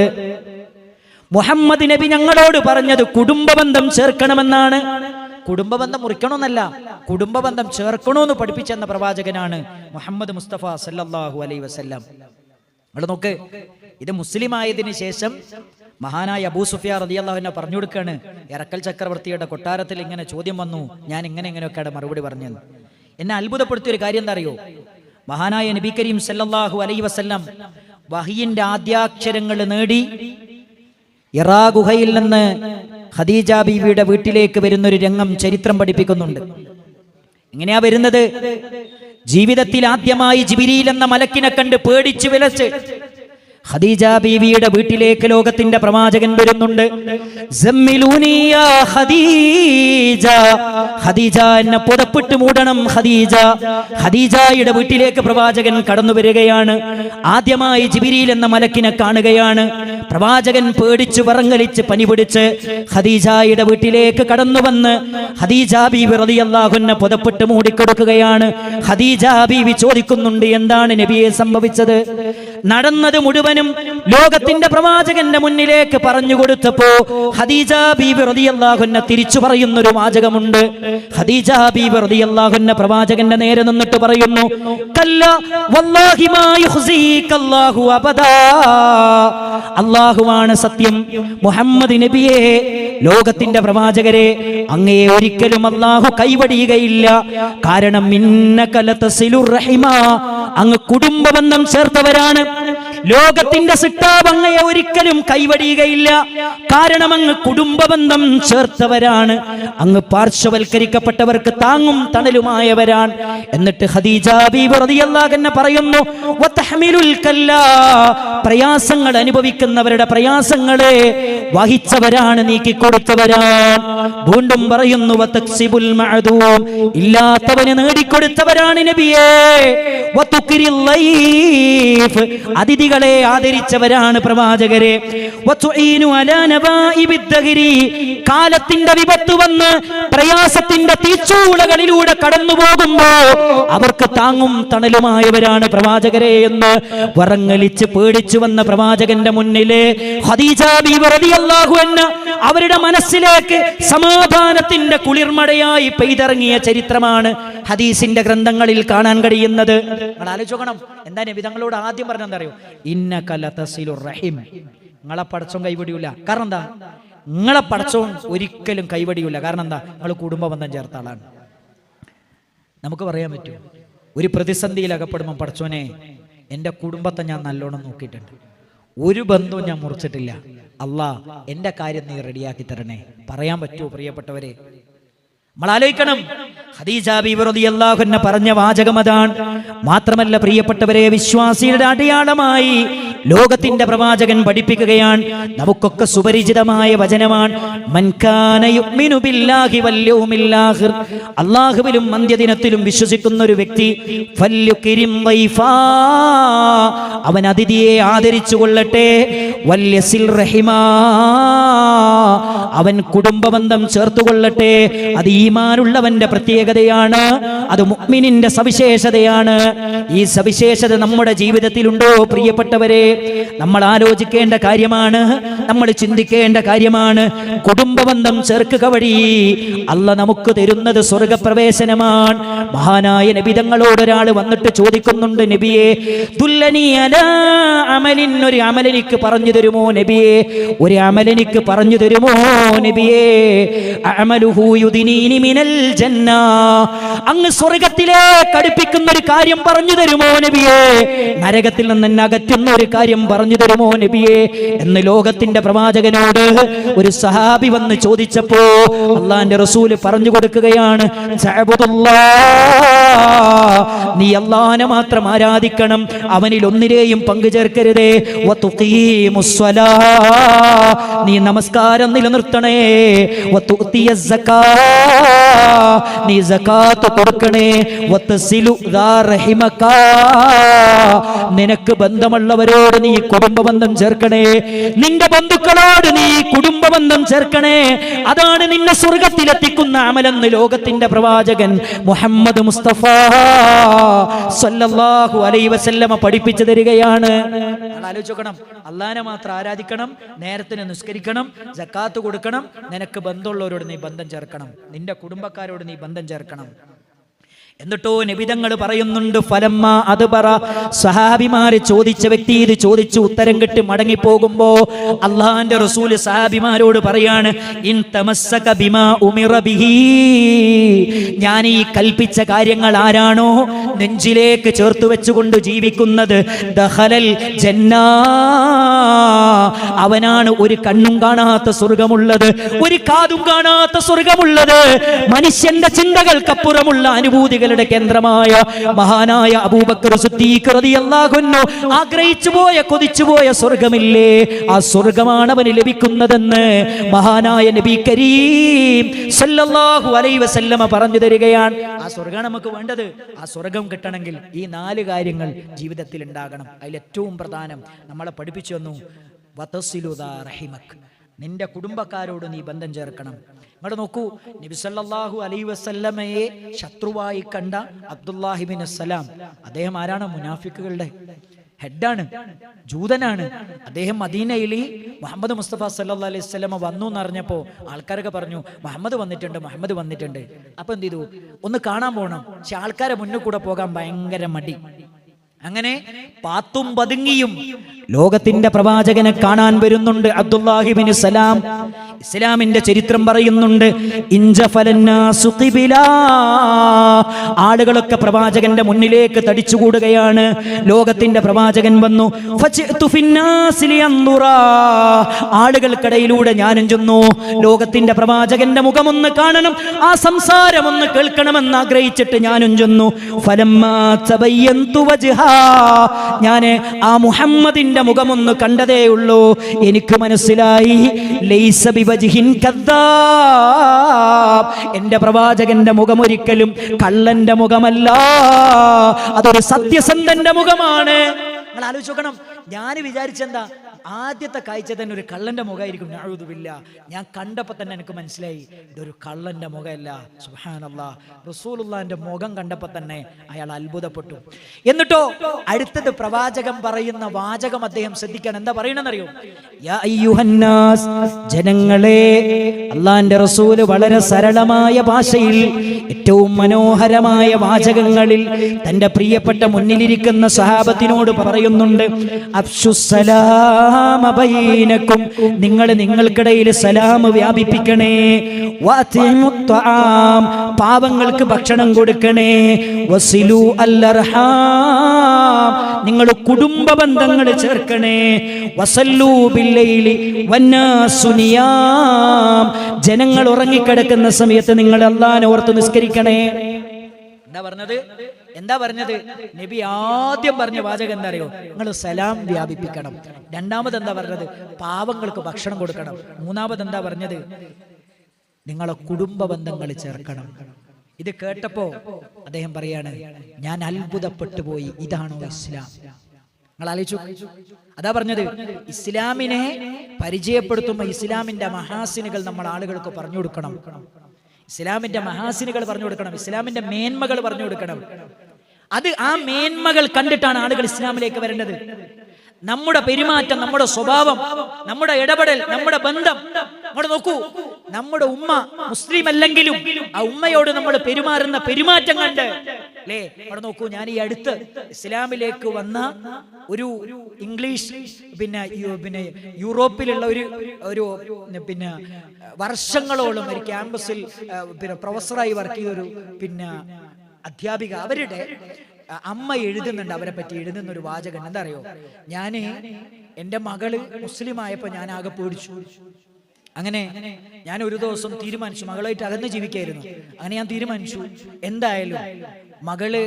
മുഹമ്മദ് നബി ഞങ്ങളോട് പറഞ്ഞത് കുടുംബബന്ധം ചേർക്കണമെന്നാണ്. കുടുംബബന്ധം മുറിക്കണമെന്നല്ല, കുടുംബബന്ധം ചേർക്കണമെന്ന് പഠിപ്പിച്ചെന്ന പ്രവാചകനാണ് മുഹമ്മദ് മുസ്തഫ സല്ലല്ലാഹു അലൈഹി വസല്ലം. നിങ്ങൾ നോക്ക്, ഇത് മുസ്ലിം ആയതിനു ശേഷം മഹാനായ അബൂ സുഫിയാൻ റളിയല്ലാഹു അൻഹു പറഞ്ഞു കൊടുക്കാണ്, ഇറക്കൽ ചക്രവർത്തിയുടെ കൊട്ടാരത്തിൽ ഇങ്ങനെ ചോദ്യം വന്നു, ഞാൻ ഇങ്ങനെയൊക്കെയാണ് മറുപടി പറഞ്ഞത്. എന്നെ അത്ഭുതപ്പെടുത്തിയ ഒരു കാര്യം എന്താ അറിയോ? മഹാനായ നബി കരീം സല്ലല്ലാഹു അലൈഹി വസല്ലം വഹിയിന്റെ ആദ്യാക്ഷരങ്ങൾ നേടി ഇറാ ഗുഹയിൽ നിന്ന് ഖദീജ ബീവിയുടെ വീട്ടിലേക്ക് വരുന്നൊരു രംഗം ചരിത്രം പഠിപ്പിക്കുന്നുണ്ട്. എങ്ങനെയാ വരുന്നത്? ജീവിതത്തിൽ ആദ്യമായി ജിബ്രീൽ എന്ന മലക്കിനെ കണ്ട് പേടിച്ചു വിലച്ച് ഖദീജ ബീവിയുടെ വീട്ടിലേക്ക് ലോകത്തിന്റെ പ്രവാചകൻ വരുന്നുണ്ട്. സമ്മിലൂനി യാ ഖദീജ, ഖദീജ എന്നെ പുതപ്പിട്ട് മൂടണം ഖദീജ. ഖദീജയുടെ വീട്ടിലേക്ക് പ്രവാചകൻ കടന്നു വരികയാണ്. ആദ്യമായി ജിബ്രീൽ എന്ന മലക്കിനെ കാണുകയാണ്. പ്രവാചകൻ പേടിച്ചു പറങ്ങലിച്ച് പനി പിടിച്ച് ഖദീജയുടെ വീട്ടിലേക്ക് കടന്നു വന്ന് ഖദീജ ബീവി റളിയല്ലാഹു അൻഹ പുതപ്പിട്ട് മൂടിക്കൊടുക്കുകയാണ്. ഖദീജ ബീവി ചോദിക്കുന്നുണ്ട്, എന്താണ് നബിയെ സംഭവിച്ചത്? നടന്നത് മുഴുവനും ലോകത്തിന്റെ പ്രവാചകന്റെ മുന്നിലേക്ക് പറഞ്ഞു കൊടുത്തപ്പോ ഖദീജ ബീവി റളിയല്ലാഹു അൻഹ തിരിച്ചു പറയുന്നൊരു വാചകമുണ്ട്. ഖദീജ ബീവി റളിയല്ലാഹു അൻഹ പ്രവാചകന്റെ നേരെ നിന്നിട്ട് പറയുന്നു, കല്ല വല്ലാഹി മാ യുഖ്സികല്ലാഹു അബദാ, അല്ലാഹുവാണ് സത്യം, മുഹമ്മദ് നബിയെ, ലോകത്തിന്റെ പ്രവാചകരെ, അങ്ങയെ ഒരിക്കലും അല്ലാഹു കൈവടിയുകയില്ല. കാരണം ഇന്നക ലതസിലുർ റഹിമ, അങ്ങ് കുടുംബബന്ധം ചേർത്തവരാണ്. ലോകത്തിന്റെ സിട്ടാബ് അങ്ങയെ ഒരിക്കലും കൈവടിയുകയില്ല. കാരണം അങ്ങ് കുടുംബബന്ധം ചേർത്തവരാണ്. അങ്ങ് പാർശ്വവൽക്കരിക്കപ്പെട്ടവർക്ക് താങ്ങും തണലുമായവരാണ്. എന്നിട്ട് ഖദീജ ബീവി റളിയല്ലാഹു അൻഹ പറയുന്നു, വതഹ്മിലുൽ കല്ലാ, പ്രയാസങ്ങൾ അനുഭവിക്കുന്നവരുടെ പ്രയാസങ്ങളെ വഹിച്ചവരാണ്, നീക്കിക്കൊടുത്തവരാണ്. വീണ്ടും പറയുന്നു, വതക്സിബുൽ മഅദൂം, ഇല്ലാത്തവന് നേടിക്കൊടുത്തവരാണ് നബിയേ. വതുക്രിൽ ലൈഫ്, അതിഥികളെ ആദരിച്ചവരാണ് പ്രവാചകരെ. വതുഈനു അലാ നബാഇബിദ് ദഹരി, കാലത്തിന്റെ വിപത്ത് വന്ന് പ്രയാസത്തിന്റെ തീച്ചൂളകളിലൂടെ കടന്നു പോകുമ്പോ അവർക്ക് താങ്ങും തണലുമായവരാണ് പ്രവാചകരെ എന്ന് വറങ്ങലിച്ച് പേടിച്ചു വന്ന പ്രവാചകന്റെ മുന്നിലെ ഖദീജ ബീവി റളിയല്ലാഹു അൻഹ അവരുടെ മനസ്സിലേക്ക് സമാധാനത്തിന്റെ കുളിർമഴയായി പെയ്തിറങ്ങിയ ചരിത്രമാണ് ഹദീസിന്റെ ഗ്രന്ഥങ്ങളിൽ കാണാൻ കഴിയുന്നത്. നിങ്ങൾ ആലോചിക്കണം, എന്താ നബി തങ്ങളോട് ആദ്യം പറഞ്ഞെന്താ അറിയോ? ഇന്നക ലതസിലുർ റഹിം, നിങ്ങളെ പടച്ചോൻ കൈവടിയൂല. കാരണം എന്താ? നിങ്ങളെ പടച്ചോൻ ഒരിക്കലും കൈവടിയൂല. കാരണം എന്താ? നിങ്ങൾ കുടുംബബന്ധം ചേർത്ത ആളാണ്. നമുക്ക് പറയാൻ പറ്റും, ഒരു പ്രതിസന്ധിയിൽ അകപ്പെടുമ്പോൾ പടച്ചോനെ എൻ്റെ കുടുംബത്തെ ഞാൻ നല്ലോണം നോക്കിയിട്ടുണ്ട്, ഒരു ബന്ധവും ഞാൻ മുറിച്ചിട്ടില്ല, അല്ലാ എൻ്റെ കാര്യം നീ റെഡിയാക്കി തരണേ. പറയാൻ പറ്റുമോ പ്രിയപ്പെട്ടവരെ? നമ്മൾ ആലോചിക്കണം. ഖദീജ ബീവി റളിയല്ലാഹു അൻഹ പറഞ്ഞ വാചകം അതാണ്. മാത്രമല്ല പ്രിയപ്പെട്ടവരെ, വിശ്വാസിയുടെ അടയാളമായി ലോകത്തിന്റെ പ്രവാചകൻ പഠിപ്പിക്കുകയാണ്. നമുക്കൊക്കെ സുപരിചിതമായ വചനമാണ്, മൻ കാന യുഅ്മിനു ബില്ലാഹി വൽ യൗമിൽ ആഖിർ, അല്ലാഹുവിലും അന്ത്യദിനത്തിലും വിശ്വസിക്കുന്ന ഒരു വ്യക്തി, ഫല്യുക്രിം ദൈഫാ, അവൻ അതിഥിയെ ആദരിച്ചു കൊള്ളട്ടെ, വല്യസിൽ റഹിമാ, അവൻ കുടുംബബന്ധം ചേർത്തുകൊള്ളട്ടെ. അത് ഈമാനുള്ളവന്റെ പ്രത്യേകതയാണ്, അത് മുഅ്മിനിന്റെ സവിശേഷതയാണ്. ഈ സവിശേഷത നമ്മുടെ ജീവിതത്തിലുണ്ടോ പ്രിയപ്പെട്ടവരെ? നമ്മൾ ആലോചിക്കേണ്ട കാര്യമാണ്, നമ്മൾ ചിന്തിക്കേണ്ട കാര്യമാണ്. കുടുംബബന്ധം ചേർക്കുക വഴി അല്ലാഹ് നമുക്ക് തരുന്നത് സ്വർഗപ്രവേശനമാണ്. മഹാനായ നബി തങ്ങളോട് ഒരാൾ വന്നിട്ട് ചോദിക്കുന്നുണ്ട്, നബിയെ ദുല്ലനി അലാ അമലിൻ, ഒരു അമലെനിക്ക് പറഞ്ഞു തരുമോ നബിയെ? ഒരു അമലെനിക്ക് പറഞ്ഞു തരുമോ നബിയെ? അമലുഹു യുദിനീനി മിനൽ ജന്ന, അങ്ങ് സ്വർഗത്തിലേക്ക് അടുപ്പിക്കുന്ന ഒരു കാര്യം പറഞ്ഞു തരുമോ നബിയെ? നരകത്തിൽ നിന്ന് എന്നെ അകറ്റുന്ന ഒരു കാര്യം പറഞ്ഞു തരുമോ നബിയെ എന്ന് ലോകത്തിന്റെ പ്രവാചകനോട് ഒരു സഹാബി വന്ന് ചോദിച്ചപ്പോ അള്ളാന്റെ റസൂല് പറഞ്ഞു കൊടുക്കുകയാണ്, നീ അള്ളാനെ മാത്രം ആരാധിക്കണം, അവനിൽ ഒന്നിനെയും പങ്കുചേർക്കരുതേ. നീ നമസ്കാരം നിലനിർത്തണേ. നീ സകാത്ത് കൊടുക്കണേ. നിനക്ക് ബന്ധമുള്ളവരോട് നീ കുടുംബബന്ധം ചേർക്കണേ. നിന്റെ ബന്ധുക്കളോട് നീ കുടുംബ ബന്ധം ചേർക്കണേ. അതാണ് നിന്നെ സ്വർഗത്തിലെത്തിക്കുന്ന അമലെന്ന് ലോകത്തിന്റെ പ്രവാചകൻ മുഹമ്മദ് മുസ്തഫ സല്ലല്ലാഹു അലൈഹി വസല്ലമ പഠിപ്പിച്ചു തരികയാണ്. ആലോചിക്കണം, അള്ളാഹനെ മാത്രം ആരാധിക്കണം, നേരത്തിന് നിസ്കരിക്കണം, സക്കാത്ത് കൊടുക്കണം, നിനക്ക് ബന്ധമുള്ളവരോട് നീ ബന്ധം ചേർക്കണം, നിന്റെ കുടുംബക്കാരോട് നീ ബന്ധം ചേർക്കണം. എന്നിട്ടോ നബിതങ്ങൾ പറയുന്നുണ്ട്, ഫലമ്മ അത് പറ, സഹാബിമാര് ചോദിച്ച വ്യക്തി ഇത് ചോദിച്ചു ഉത്തരം കിട്ടി മടങ്ങിപ്പോകുമ്പോ അള്ളാന്റെ റസൂല് സഹാബിമാരോട് പറയാണ്, ഇൻ തമസ്സക ബിമാ ഉമിറ ബിഹി, ഞാൻ ഈ കൽപ്പിച്ച കാര്യങ്ങൾ ആരാണോ നെഞ്ചിലേക്ക് ചേർത്ത് വെച്ചുകൊണ്ട് ജീവിക്കുന്നത്, ദഖലൽ ജന്നാ, അവനാണ് ഒരു കണ്ണും കാണാത്ത സ്വർഗമുള്ളത്, ഒരു കാതും കാണാത്ത സ്വർഗമുള്ളത്, മനുഷ്യന്റെ ചിന്തകൾക്കപ്പുറമുള്ള അനുഭൂതികൾ കേന്ദ്രമായ മഹാനായ അബൂബക്കർ സിദ്ദീഖ് റളിയല്ലാഹു അൻഹു ആഗ്രഹിച്ചു പോയ കൊതിച്ചു പോയ സ്വർഗമില്ലേ, ആ സ്വർഗമാണ് അവന് ലഭിക്കുന്നതെന്ന് മഹാനായ നബി കരീം സല്ലല്ലാഹു അലൈഹി വസല്ലമ പറഞ്ഞു തരികയാണ്. ആ സ്വർഗം നമുക്ക് വേണ്ടത്. ആ സ്വർഗം കിട്ടണമെങ്കിൽ ഈ 4 കാര്യങ്ങൾ ജീവിതത്തിൽ ഉണ്ടാകണം. അതിൽ ഏറ്റവും പ്രധാനം നമ്മളെ പഠിപ്പിച്ചു വന്നു, വതസിലു ദാ റഹിമക്, നിന്റെ കുടുംബക്കാരോട് നീ ബന്ധം ചേർക്കണം. ഇവിടെ നോക്കൂ, നബി സല്ലല്ലാഹു അലൈഹി വസല്ലമയെ ശത്രുവായി കണ്ട അബ്ദുല്ലാഹി ഇബ്നു സലാം, അദ്ദേഹം ആരാണ്? മുനാഫിക്കുകളുടെ ഹെഡാണ്, ജൂതനാണ്. അദ്ദേഹം മദീനയിൽ മുഹമ്മദ് മുസ്തഫ സല്ലല്ലാഹു അലൈഹി വസല്ലമ വന്നു എന്നറിഞ്ഞപ്പോ ആൾക്കാരൊക്കെ പറഞ്ഞു, മുഹമ്മദ് വന്നിട്ടുണ്ട്. അപ്പൊ എന്ത് ചെയ്തു? ഒന്ന് കാണാൻ പോകണം. പക്ഷെ ആൾക്കാരെ മുന്നിൽ കൂടെ പോകാൻ ഭയങ്കര മടി. അങ്ങനെ പാത്തും പതുങ്ങിയും ലോകത്തിന്റെ പ്രവാചകനെ കാണാൻ വരുന്നുണ്ട് അബ്ദുല്ലാഹി ഇബ്നു സലാം. ഇസ്ലാമിന്റെ ചരിത്രം പറയുന്നുണ്ട്, ഇൻജഫലന്നാസു ഖിബിലാ, ആളുകളൊക്കെ പ്രവാചകന്റെ മുന്നിലേക്ക് തടിച്ചുകൂടുകയാണ്. ലോകത്തിന്റെ പ്രവാചകൻ വന്നു, ഫജിഅതു ഫിന്നാസി ലിയൻദുറാ, ആളുകൾക്കിടയിലൂടെ ഞാനും ചെന്നു ലോകത്തിന്റെ പ്രവാചകന്റെ മുഖമൊന്ന് കാണണം, ആ സംസാരം ഒന്ന് കേൾക്കണമെന്ന് ആഗ്രഹിച്ചിട്ട് ഞാനും ചെന്നു. ഫലമ്മാ തബയ്യന്തു വജ്ഹാ, ഞാൻ ആ മുഹമ്മദിന്റെ മുഖമൊന്ന് കണ്ടതേ ഉള്ളൂ, എനിക്ക് മനസ്സിലായി ലൈസ ബിവജ്ഹിൻ കദ്ദാബ്, എന്റെ പ്രവാചകന്റെ മുഖം ഒരിക്കലും കള്ളന്റെ മുഖമല്ല, അതൊരു സത്യസന്ധന്റെ മുഖമാണ്. നിങ്ങൾ ആലോചിച്ച് നോക്കണം. ഞാൻ വിചാരിച്ചെന്താ, ആദ്യത്തെ കാഴ്ച തന്നെ ഒരു കള്ളന്റെ മുഖമായിരിക്കും. നഅൂദുബില്ല, ഞാൻ കണ്ടപ്പോൾ തന്നെ എനിക്ക് മനസ്സിലായി ഇതൊരു കള്ളന്റെ മുഖമല്ല. സുബ്ഹാനല്ലാഹ്, റസൂലുള്ളാഹിന്റെ മുഖം കണ്ടപ്പോൾ തന്നെ അയാൾ അത്ഭുതപ്പെട്ടു. എന്നിട്ടോ അടുത്തത് പ്രവാചകൻ പറയുന്ന വാചകം അദ്ദേഹം ശ്രദ്ധിക്കാൻ. എന്താ പറയണെന്നറിയോ? യാ അയ്യുഹന്നാസ്, ജനങ്ങളെ, അള്ളാന്റെ റസൂല് വളരെ സരളമായ ഭാഷയിൽ ഏറ്റവും മനോഹരമായ വാചകങ്ങളിൽ തന്റെ പ്രിയപ്പെട്ട മുന്നിലിരിക്കുന്ന സഹാബത്തിനോട് പറയുന്നുണ്ട്, അഫ്ശുസ്സലാമ ബൈനക്കും, നിങ്ങൾ നിങ്ങൾക്കിടയിൽ സലാം വ്യാപിപ്പിക്കണേ, വഅതിമുത്ത്വാം, പാവങ്ങൾക്ക് ഭക്ഷണം കൊടുക്കണേ, വസിലു അൽഅർഹാം, നിങ്ങൾ കുടുംബ ബന്ധങ്ങൾ ചേർക്കണേ, വസല്ലു ബില്ലൈലി വന്നാസു നിയാം, ജനങ്ങൾ ഉറങ്ങിക്കിടക്കുന്ന സമയത്ത് നിങ്ങൾ അല്ലാഹുവിനെ ഓർത്ത് നിസ്കരിക്കണേ. എന്താ പറഞ്ഞത്? നബി ആദ്യം പറഞ്ഞ വാചകം എന്താ അറിയോ? നിങ്ങൾ സലാം വ്യാപിപ്പിക്കണം. രണ്ടാമത് എന്താ പറഞ്ഞത്? പാവങ്ങൾക്ക് ഭക്ഷണം കൊടുക്കണം. മൂന്നാമത് എന്താ പറഞ്ഞത്? നിങ്ങളെ കുടുംബ ബന്ധങ്ങൾ ചേർക്കണം. ഇത് കേട്ടപ്പോ അദ്ദേഹം പറയാണ്, ഞാൻ അത്ഭുതപ്പെട്ടു പോയി, ഇതാണോ ഇസ്ലാം? നിങ്ങൾ ആലോചിച്ചു. അതാ പറഞ്ഞത്, ഇസ്ലാമിനെ പരിചയപ്പെടുത്തുമ്പോൾ ഇസ്ലാമിന്റെ മഹാസിനുകൾ നമ്മൾ ആളുകൾക്ക് പറഞ്ഞു കൊടുക്കണം. ഇസ്ലാമിന്റെ മഹാസിനുകൾ പറഞ്ഞു കൊടുക്കണം, ഇസ്ലാമിന്റെ മേന്മകൾ പറഞ്ഞു കൊടുക്കണം. അത് ആ മേന്മകൾ കണ്ടിട്ടാണ് ആളുകൾ ഇസ്ലാമിലേക്ക് വരേണ്ടത്. നമ്മുടെ പെരുമാറ്റം, നമ്മുടെ സ്വഭാവം, നമ്മുടെ ഇടപെടൽ, നമ്മുടെ ബന്ധം. നമ്മൾ നോക്കൂ, നമ്മുടെ ഉമ്മ മുസ്ലിം അല്ലെങ്കിലും ആ ഉമ്മയോട് നമ്മൾ പെരുമാറുന്ന പെരുമാറ്റം കണ്ട് അല്ലേ? അവിടെ നോക്കൂ, ഞാൻ ഈ അടുത്ത് ഇസ്ലാമിലേക്ക് വന്ന ഒരു ഇംഗ്ലീഷ് പിന്നെ യൂറോപ്പിലുള്ള ഒരു വർഷങ്ങളോളം ഒരു ക്യാമ്പസിൽ പ്രൊഫസറായി വർക്ക് ചെയ്തൊരു അധ്യാപിക, അവരുടെ അമ്മ എഴുതുന്നുണ്ട്, അവരെ പറ്റി എഴുതുന്ന ഒരു വാചകം എന്താ അറിയോ? ഞാന് എൻ്റെ മകള് മുസ്ലിം ആയപ്പോ ഞാൻ ആകെ പേടിച്ചു. അങ്ങനെ ഞാൻ ഒരു ദിവസം തീരുമാനിച്ചു, മകളായിട്ട് അകന്ന് ജീവിക്കായിരുന്നു. അങ്ങനെ ഞാൻ തീരുമാനിച്ചു, എന്തായാലും മകള്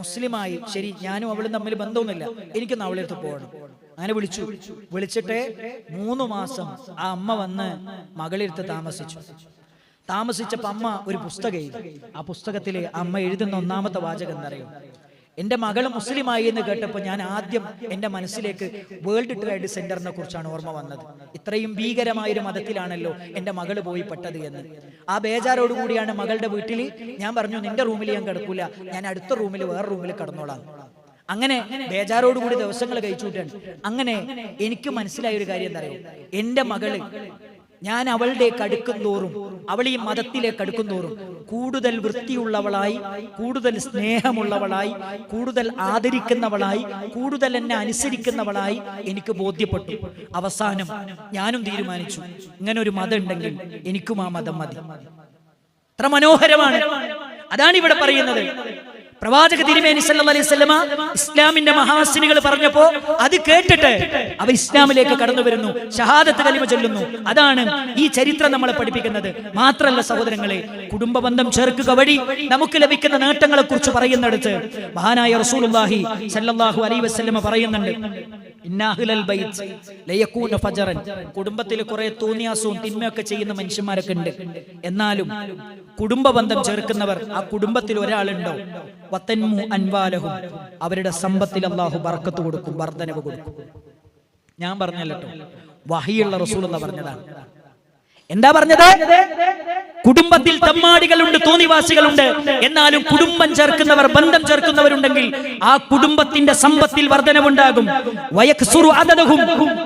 മുസ്ലിമായി, ശരി, ഞാനും അവളും തമ്മിൽ ബന്ധമൊന്നുമില്ല, എനിക്കൊന്ന് അവളെ അടുത്ത് പോകണം. അങ്ങനെ വിളിച്ചിട്ട് 3 മാസം ആ അമ്മ വന്ന് മകളെടുത്ത് താമസിച്ചപ്പോ അമ്മ ഒരു പുസ്തകം എഴുതി. ആ പുസ്തകത്തില് അമ്മ എഴുതുന്ന ഒന്നാമത്തെ വാചകം എന്താ അറിയോ? എൻ്റെ മകൾ മുസ്ലിമായി എന്ന് കേട്ടപ്പോൾ ഞാൻ ആദ്യം എൻ്റെ മനസ്സിലേക്ക് വേൾഡ് ട്രേഡ് സെന്ററിനെ കുറിച്ചാണ് ഓർമ്മ വന്നത്. ഇത്രയും ഭീകരമായൊരു മതത്തിലാണല്ലോ എൻ്റെ മകൾ പോയി പെട്ടത് എന്ന്. ആ ബേജാറോട് കൂടിയാണ് മകളുടെ വീട്ടിൽ ഞാൻ പറഞ്ഞു, നിന്റെ റൂമിൽ ഞാൻ കിടക്കൂല, ഞാൻ അടുത്ത റൂമിൽ വേറെ റൂമിൽ കിടന്നോളാം. അങ്ങനെ ബേജാറോടുകൂടി ദിവസങ്ങൾ കഴിച്ചുവിട്ടാണ്. അങ്ങനെ എനിക്ക് മനസ്സിലായ ഒരു കാര്യം എന്താ അറിയോ, എൻ്റെ മകള് ഞാൻ അവളുടെ അടുക്കും തോറും, അവൾ ഈ മതത്തിലേക്ക് അടുക്കും തോറും കൂടുതൽ വൃത്തിയുള്ളവളായി, കൂടുതൽ സ്നേഹമുള്ളവളായി, കൂടുതൽ ആദരിക്കുന്നവളായി, കൂടുതൽ എന്നെ അനുസരിക്കുന്നവളായി എനിക്ക് ബോധ്യപ്പെട്ടു. അവസാനം ഞാനും തീരുമാനിച്ചു, ഇങ്ങനെ ഒരു മതം ഉണ്ടെങ്കിൽ എനിക്കും ആ മതം മതി. അത്ര മനോഹരമാണ്. അതാണ് ഇവിടെ പറയുന്നത്. പ്രവാചക തിരുമേനി സല്ലല്ലാഹു അലൈഹി വസല്ലമ ഇസ്ലാമിന്റെ മഹാസിനികൾ പറഞ്ഞപ്പോ അത് കേട്ടിട്ട് അവ ഇസ്ലാമിലേക്ക് കടന്നു വരുന്നു, ഷഹാദത്ത് കലിമ ചൊല്ലുന്നു. അതാണ് ഈ ചരിത്രം നമ്മളെ പഠിപ്പിക്കുന്നത്. മാത്രല്ല സഹോദരങ്ങളെ, കുടുംബ ബന്ധം ചേർക്കുക വഴി നമുക്ക് ലഭിക്കുന്ന നേട്ടങ്ങളെ കുറിച്ച് പറയുന്നിടത്ത് മഹാനായ റസൂലുള്ളാഹി സല്ലല്ലാഹു അലൈഹി വസല്ലമ പറയുന്നുണ്ട്, കുടുംബത്തിൽ കുറെ തോന്നിയാസവും തിന്മയൊക്കെ ചെയ്യുന്ന മനുഷ്യന്മാരൊക്കെ ഉണ്ട്. എന്നാലും കുടുംബ ബന്ധം ചേർക്കുന്നവർ, ആ കുടുംബത്തിൽ ഒരാളുണ്ടോ, വതൻമു അൻവാലഹും, അവരുടെ സമ്പത്തിൽ അല്ലാഹു ബർക്കത്ത് കൊടുക്കും, വർധനവ് കൊടുക്കും. ഞാൻ പറഞ്ഞല്ലോ, വഹിയുള്ള റസൂലുള്ളാഹി പറഞ്ഞതാണ്. എന്താ പറഞ്ഞത്? കുടുംബത്തിൽ തമ്മാടികളുണ്ട്, തോന്നിവാസികളുണ്ട്. എന്നാലും കുടുംബം ചേർക്കുന്നവർ, ബന്ധം ചേർക്കുന്നവരുണ്ടെങ്കിൽ ആ കുടുംബത്തിന്റെ സമ്പത്തിൽ വർധനവുണ്ടാകും. വയക്സുറു അദദഹും,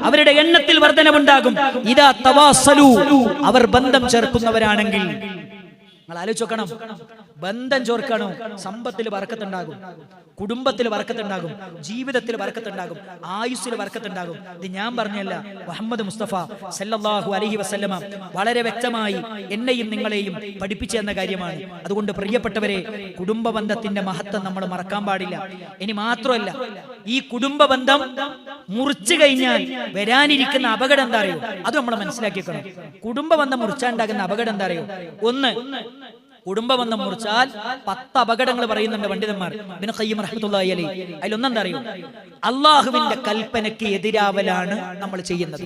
അവരുടെ എണ്ണത്തിൽ വർധനവുണ്ടാകും. ഇദാ തവാസലു, അവർ ബന്ധം ചേർക്കുന്നവരാണെങ്കിൽ. നിങ്ങൾ ആലോചിക്കണം, ബന്ധം ചോർക്കണം, സമ്പത്തിൽ ബർക്കത്തുണ്ടാകും, കുടുംബത്തിൽ ബർക്കത്തുണ്ടാകും, ജീവിതത്തിൽ ബർക്കത്തുണ്ടാകും, ആയുസ്സിൽ ബർക്കത്തുണ്ടാകും. ഇത് ഞാൻ പറഞ്ഞല്ല, മുഹമ്മദ് മുസ്തഫ സല്ലല്ലാഹു അലൈഹി വസല്ലമ വളരെ വ്യക്തമായി എന്നെയും നിങ്ങളെയും പഠിപ്പിച്ചു എന്ന കാര്യമാണ്. അതുകൊണ്ട് പ്രിയപ്പെട്ടവരെ, കുടുംബ ബന്ധത്തിന്റെ മഹത്വം നമ്മൾ മറക്കാൻ പാടില്ല. ഇനി മാത്രമല്ല, ഈ കുടുംബ ബന്ധം മുറിച്ചു കഴിഞ്ഞാൽ വരാനിരിക്കുന്ന അപകടം എന്താ അറിയോ, അത് നമ്മൾ മനസ്സിലാക്കിക്കണം. കുടുംബ ബന്ധം മുറിച്ചാണ്ടാകുന്ന അപകടം എന്താ അറിയോ? ഒന്ന്, കുടുംബബന്ധം മുറിച്ചാൽ 10 അപകടങ്ങൾ പറയുന്നുണ്ട് പണ്ഡിതന്മാർ. ഇബ്നു ഖയ്യിം റഹ്മത്തുള്ളാഹി അലൈഹി അതിലൊന്നെന്താ അറിയോ? അള്ളാഹുവിന്റെ കൽപ്പനയ്ക്ക് എതിരാവലാണ് നമ്മൾ ചെയ്യുന്നത്.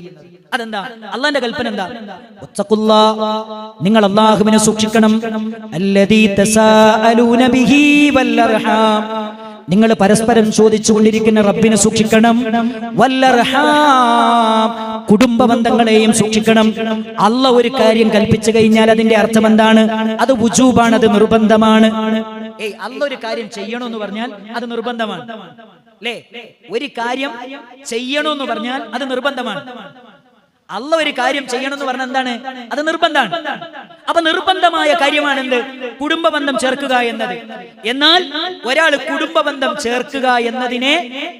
അതെന്താ? അള്ളാന്റെ കൽപ്പന എന്താ? നിങ്ങൾ അള്ളാഹുവിനെ സൂക്ഷിക്കണം. അല്ലദീ തസാഅലൂന ബിഹി വൽ അർഹാം, നിങ്ങൾ പരസ്പരം ചോദിച്ചുകൊണ്ടിരിക്കുന്ന റബ്ബിനെ സൂക്ഷിക്കണം. വല്ലർഹാം, കുടുംബ ബന്ധങ്ങളെയും സൂക്ഷിക്കണം. അല്ലാഹ് ഒരു കാര്യം കൽപ്പിച്ചു കഴിഞ്ഞാൽ അതിന്റെ അർത്ഥം എന്താണ്? അത് വുജൂബാണ്, അത് നിർബന്ധമാണ്. അല്ലാഹ് ഒരു കാര്യം ചെയ്യണമെന്ന് പറഞ്ഞാൽ അത് നിർബന്ധമാണ് അല്ലേ? ഒരു കാര്യം ചെയ്യണമെന്ന് പറഞ്ഞാൽ അത് നിർബന്ധമാണ്. അല്ലാഹ് ഒരു കാര്യം ചെയ്യണമെന്ന് പറഞ്ഞാൽ എന്താണ്? അത് നിർബന്ധമാണ്. അപ്പൊ നിർബന്ധമായ കാര്യമാണ് എന്ത്? കുടുംബ ബന്ധം ചേർക്കുക എന്നത്. എന്നാൽ ഒരാൾ കുടുംബ ബന്ധം ചേർക്കുക എന്നതിനെ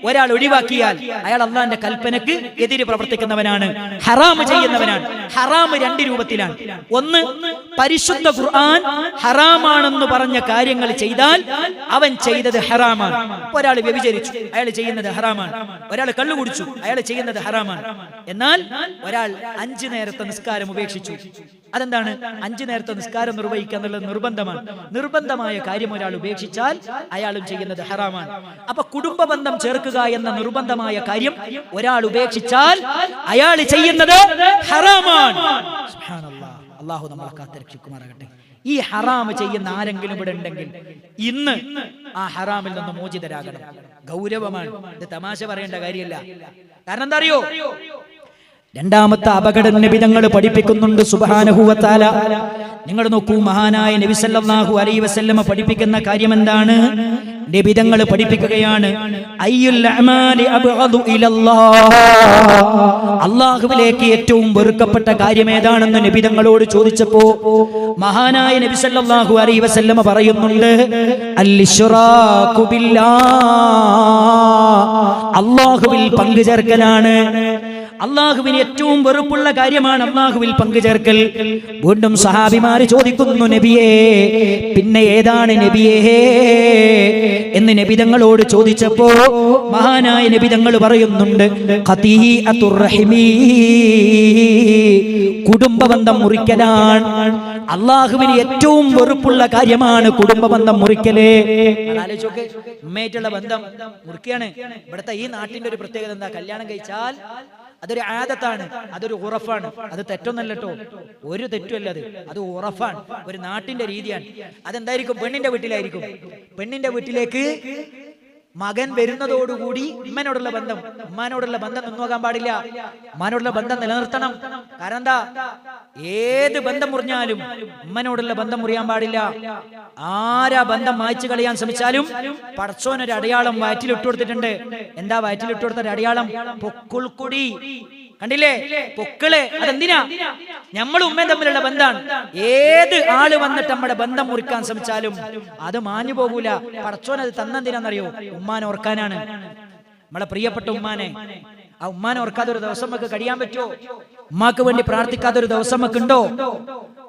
ഒരാൾ ഒഴിവാക്കിയാൽ അയാൾ അള്ളാന്റെ കൽപ്പനക്ക് എതിര് പ്രവർത്തിക്കുന്നവനാണ്, ഹറാം ചെയ്യുന്നവനാണ്. ഹറാം 2 രൂപത്തിലാണ്. ഒന്ന്, പരിശുദ്ധ ഖുർആൻ ഹറാമാണെന്ന് പറഞ്ഞ കാര്യങ്ങൾ ചെയ്താൽ അവൻ ചെയ്തത് ഹറാമാണ്. ഒരാൾ വ്യഭിചരിച്ചു, അയാൾ ചെയ്യുന്നത് ഹറാമാണ്. ഒരാൾ കള്ളു കുടിച്ചു, അയാൾ ചെയ്യുന്നത് ഹറാമാണ്. എന്നാൽ ഒരാൾ 5 നേരത്തെ നിസ്കാരം ഉപേക്ഷിച്ചു. അതെന്താണ്? 5 നേരത്തെ നിസ്കാരം നിർവഹിക്കുക എന്നുള്ളത് നിർബന്ധമാണ്. നിർബന്ധമായ കാര്യം ഒരാൾ ഉപേക്ഷിച്ചാൽ അയാളും ചെയ്യുന്നത് ഹറാമാണ്. അപ്പൊ കുടുംബ ബന്ധം ചേർക്കുക എന്ന നിർബന്ധമായ കാര്യം ഒരാൾ ഉപേക്ഷിച്ചാൽ അയാൾ ചെയ്യുന്നത് ഹറാമാണ്. സുബ്ഹാനല്ലാഹ്, അല്ലാഹു നമ്മളെ കാത്തുരക്ഷിക്കുമാറാകട്ടെ. ഈ ഹറാം ചെയ്യുന്ന ആരെങ്കിലും ഇവിടെ ഉണ്ടെങ്കിൽ ഇന്ന് ആ ഹറാമിൽ നിന്ന് മോചിതരാകണം. ഗൗരവമാണ് ഇത്, തമാശ പറയേണ്ട കാര്യമല്ല. കാരണം എന്താ അറിയോ? രണ്ടാമത്തെ അപകടം നബി തങ്ങൾ പഠിപ്പിക്കുന്നുണ്ട് സുബ്ഹാനഹു വ തആല. നിങ്ങൾ നോക്കൂ, മഹാനായ നബി സല്ലല്ലാഹു അലൈഹി വസല്ലമ പഠിപ്പിക്കുന്ന കാര്യം എന്താണ്? നബി തങ്ങൾ പഠിപ്പിക്കുകയാണ്, അയ്യുൽ അമാലി അബ്ഗദു ഇലല്ലാഹ്, അല്ലാഹുവിലേക്ക് ഏറ്റവും വെറുക്കപ്പെട്ട കാര്യം ഏതാണെന്ന് നബി തങ്ങളോട് ചോദിച്ചപ്പോൾ മഹാനായ നബി സല്ലല്ലാഹു അലൈഹി വസല്ലമ പറയുന്നുണ്ട്, അൽ ഇശ്റാഖു ബില്ലാഹ്, അല്ലാഹുവിൽ പങ്കുചേർക്കലാണ്. അള്ളാഹുവിന് ഏറ്റവും വെറുപ്പുള്ള കാര്യമാണ് അള്ളാഹുവിൽ പങ്കുചേർക്കൽ. വീണ്ടും സഹാബിമാര് ചോദിക്കുന്നു, നബിയേ പിന്നെ ഏതാണ് നബിയേ എന്ന് നബി തങ്ങളോട് ചോദിച്ചപ്പോ മഹാനായ നബി തങ്ങൾ പറയുന്നുണ്ട്, ഖതീഅത്തുർ റഹിമി, കുടുംബബന്ധം മുറിക്കലാണ്. അള്ളാഹുവിന് ഏറ്റവും വെറുപ്പുള്ള കാര്യമാണ് കുടുംബബന്ധം മുറിക്കല്. ആലോചിച്ചോക്കെ, ഉമ്മയായിട്ടുള്ള ബന്ധം മുറിക്കുകയാണ്. ഇവിടുത്തെ ഈ നാട്ടിന്റെ ഒരു പ്രത്യേകത എന്താ? കല്യാണം കഴിച്ചാൽ അതൊരു ആദത്താണ്, അതൊരു ഉറഫാണ്. അത് തെറ്റൊന്നല്ലോ, ഒരു തെറ്റുമല്ല, അത് ഉറഫാണ്, ഒരു നാട്ടിന്റെ രീതിയാണ്. അതെന്തായിരിക്കും? പെണ്ണിന്റെ വീട്ടിലായിരിക്കും. പെണ്ണിന്റെ വീട്ടിലേക്ക് മകൻ വരുന്നതോടുകൂടി ഉമ്മനോടുള്ള ബന്ധം, ഉമ്മാനോടുള്ള ബന്ധം നിന്നോകാൻ പാടില്ല. ഉമ്മാനോടുള്ള ബന്ധം നിലനിർത്തണം. കാരണം എന്താ? ഏത് ബന്ധം മുറിഞ്ഞാലും ഉമ്മനോടുള്ള ബന്ധം മുറിയാൻ പാടില്ല. ആരാ ബന്ധം മായ്ച്ചു കളയാൻ ശ്രമിച്ചാലും പടച്ചോനൊരു അടയാളം വയറ്റിലിട്ട് കൊടുത്തിട്ടുണ്ട്. എന്താ വയറ്റിലിട്ട് കൊടുത്ത ഒരു അടയാളം? പൊക്കിൾക്കൊടി. കണ്ടില്ലേ? പൊക്കിള്. അതെന്തിനാ? നമ്മളും ഉമ്മയും തമ്മിലുള്ള ബന്ധമാണ്. ഏത് ആള് വന്നിട്ട് നമ്മുടെ ബന്ധം മുറിക്കാൻ ശ്രമിച്ചാലും അത് മാഞ്ഞു പോകൂല. പടച്ചോൻ അത് തന്നെന്തിനാന്നറിയോ? ഉമ്മാനെ ഓർക്കാനാണ്. നമ്മളെ പ്രിയപ്പെട്ട ഉമ്മാനെ. ആ ഉമ്മാനെ ഓർക്കാതെ ഒരു ദിവസം നമുക്ക് കഴിയാൻ പറ്റുമോ? ഉമ്മാക്ക് വേണ്ടി പ്രാർത്ഥിക്കാതെ ഒരു ദിവസം നമുക്ക് ഉണ്ടോ?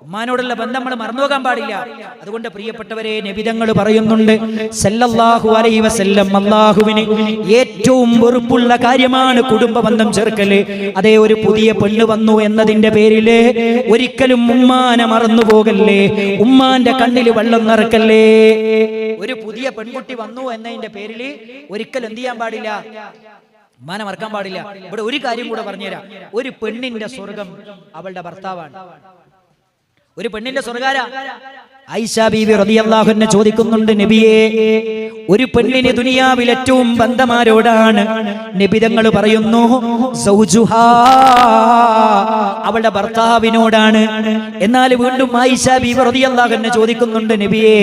ഉമ്മാനോടുള്ള ബന്ധം നമ്മൾ മറന്നുപോകാൻ പാടില്ല. അതുകൊണ്ട് പ്രിയപ്പെട്ടവരെ, നബിതങ്ങൾ പറയുന്നുണ്ട് സല്ലല്ലാഹു അലൈഹി വസല്ലം, അല്ലാഹുവിന് ഏറ്റവും വെറുപ്പുള്ള കാര്യമാണ് കുടുംബ ബന്ധം ചേർക്കല്. അതേ, ഒരു പുതിയ പെണ്ണ് വന്നു എന്നതിന്റെ പേരില് ഒരിക്കലും ഉമ്മാനെ മറന്നു പോകല്ലേ, ഉമ്മാന്റെ കണ്ണിൽ വെള്ളം നിറക്കല്ലേ. ഒരു പുതിയ പെൺകുട്ടി വന്നു എന്നതിന്റെ പേരിൽ ഒരിക്കലും എന്ത് ചെയ്യാൻ പാടില്ല? ഉമ്മാനെ മറക്കാൻ പാടില്ല. ഇവിടെ ഒരു കാര്യം കൂടെ പറഞ്ഞുതരാം. ഒരു പെണ്ണിന്റെ സ്വർഗം അവളുടെ ഭർത്താവാണ്. ഒരു പെണ്ണിന്റെ സ്വർഗാരാ? ആയിഷ ബീവി റളിയല്ലാഹു അൻഹ ചോദിക്കുന്നുണ്ട്, നബിയേ, ഒരു പെണ്ണിന് ദുനിയാവിൽ ഏറ്റവും ബന്ധമാരോടാണ്? നബി തങ്ങൾ പറയുന്നു, സൗജുഹാ, അവളുടെ ഭർത്താവിനോടാണ്. എന്നാൽ വീണ്ടും ആയിഷ ബീവി റളിയല്ലാഹു അൻഹ ചോദിക്കുന്നുണ്ട്, നബിയേ,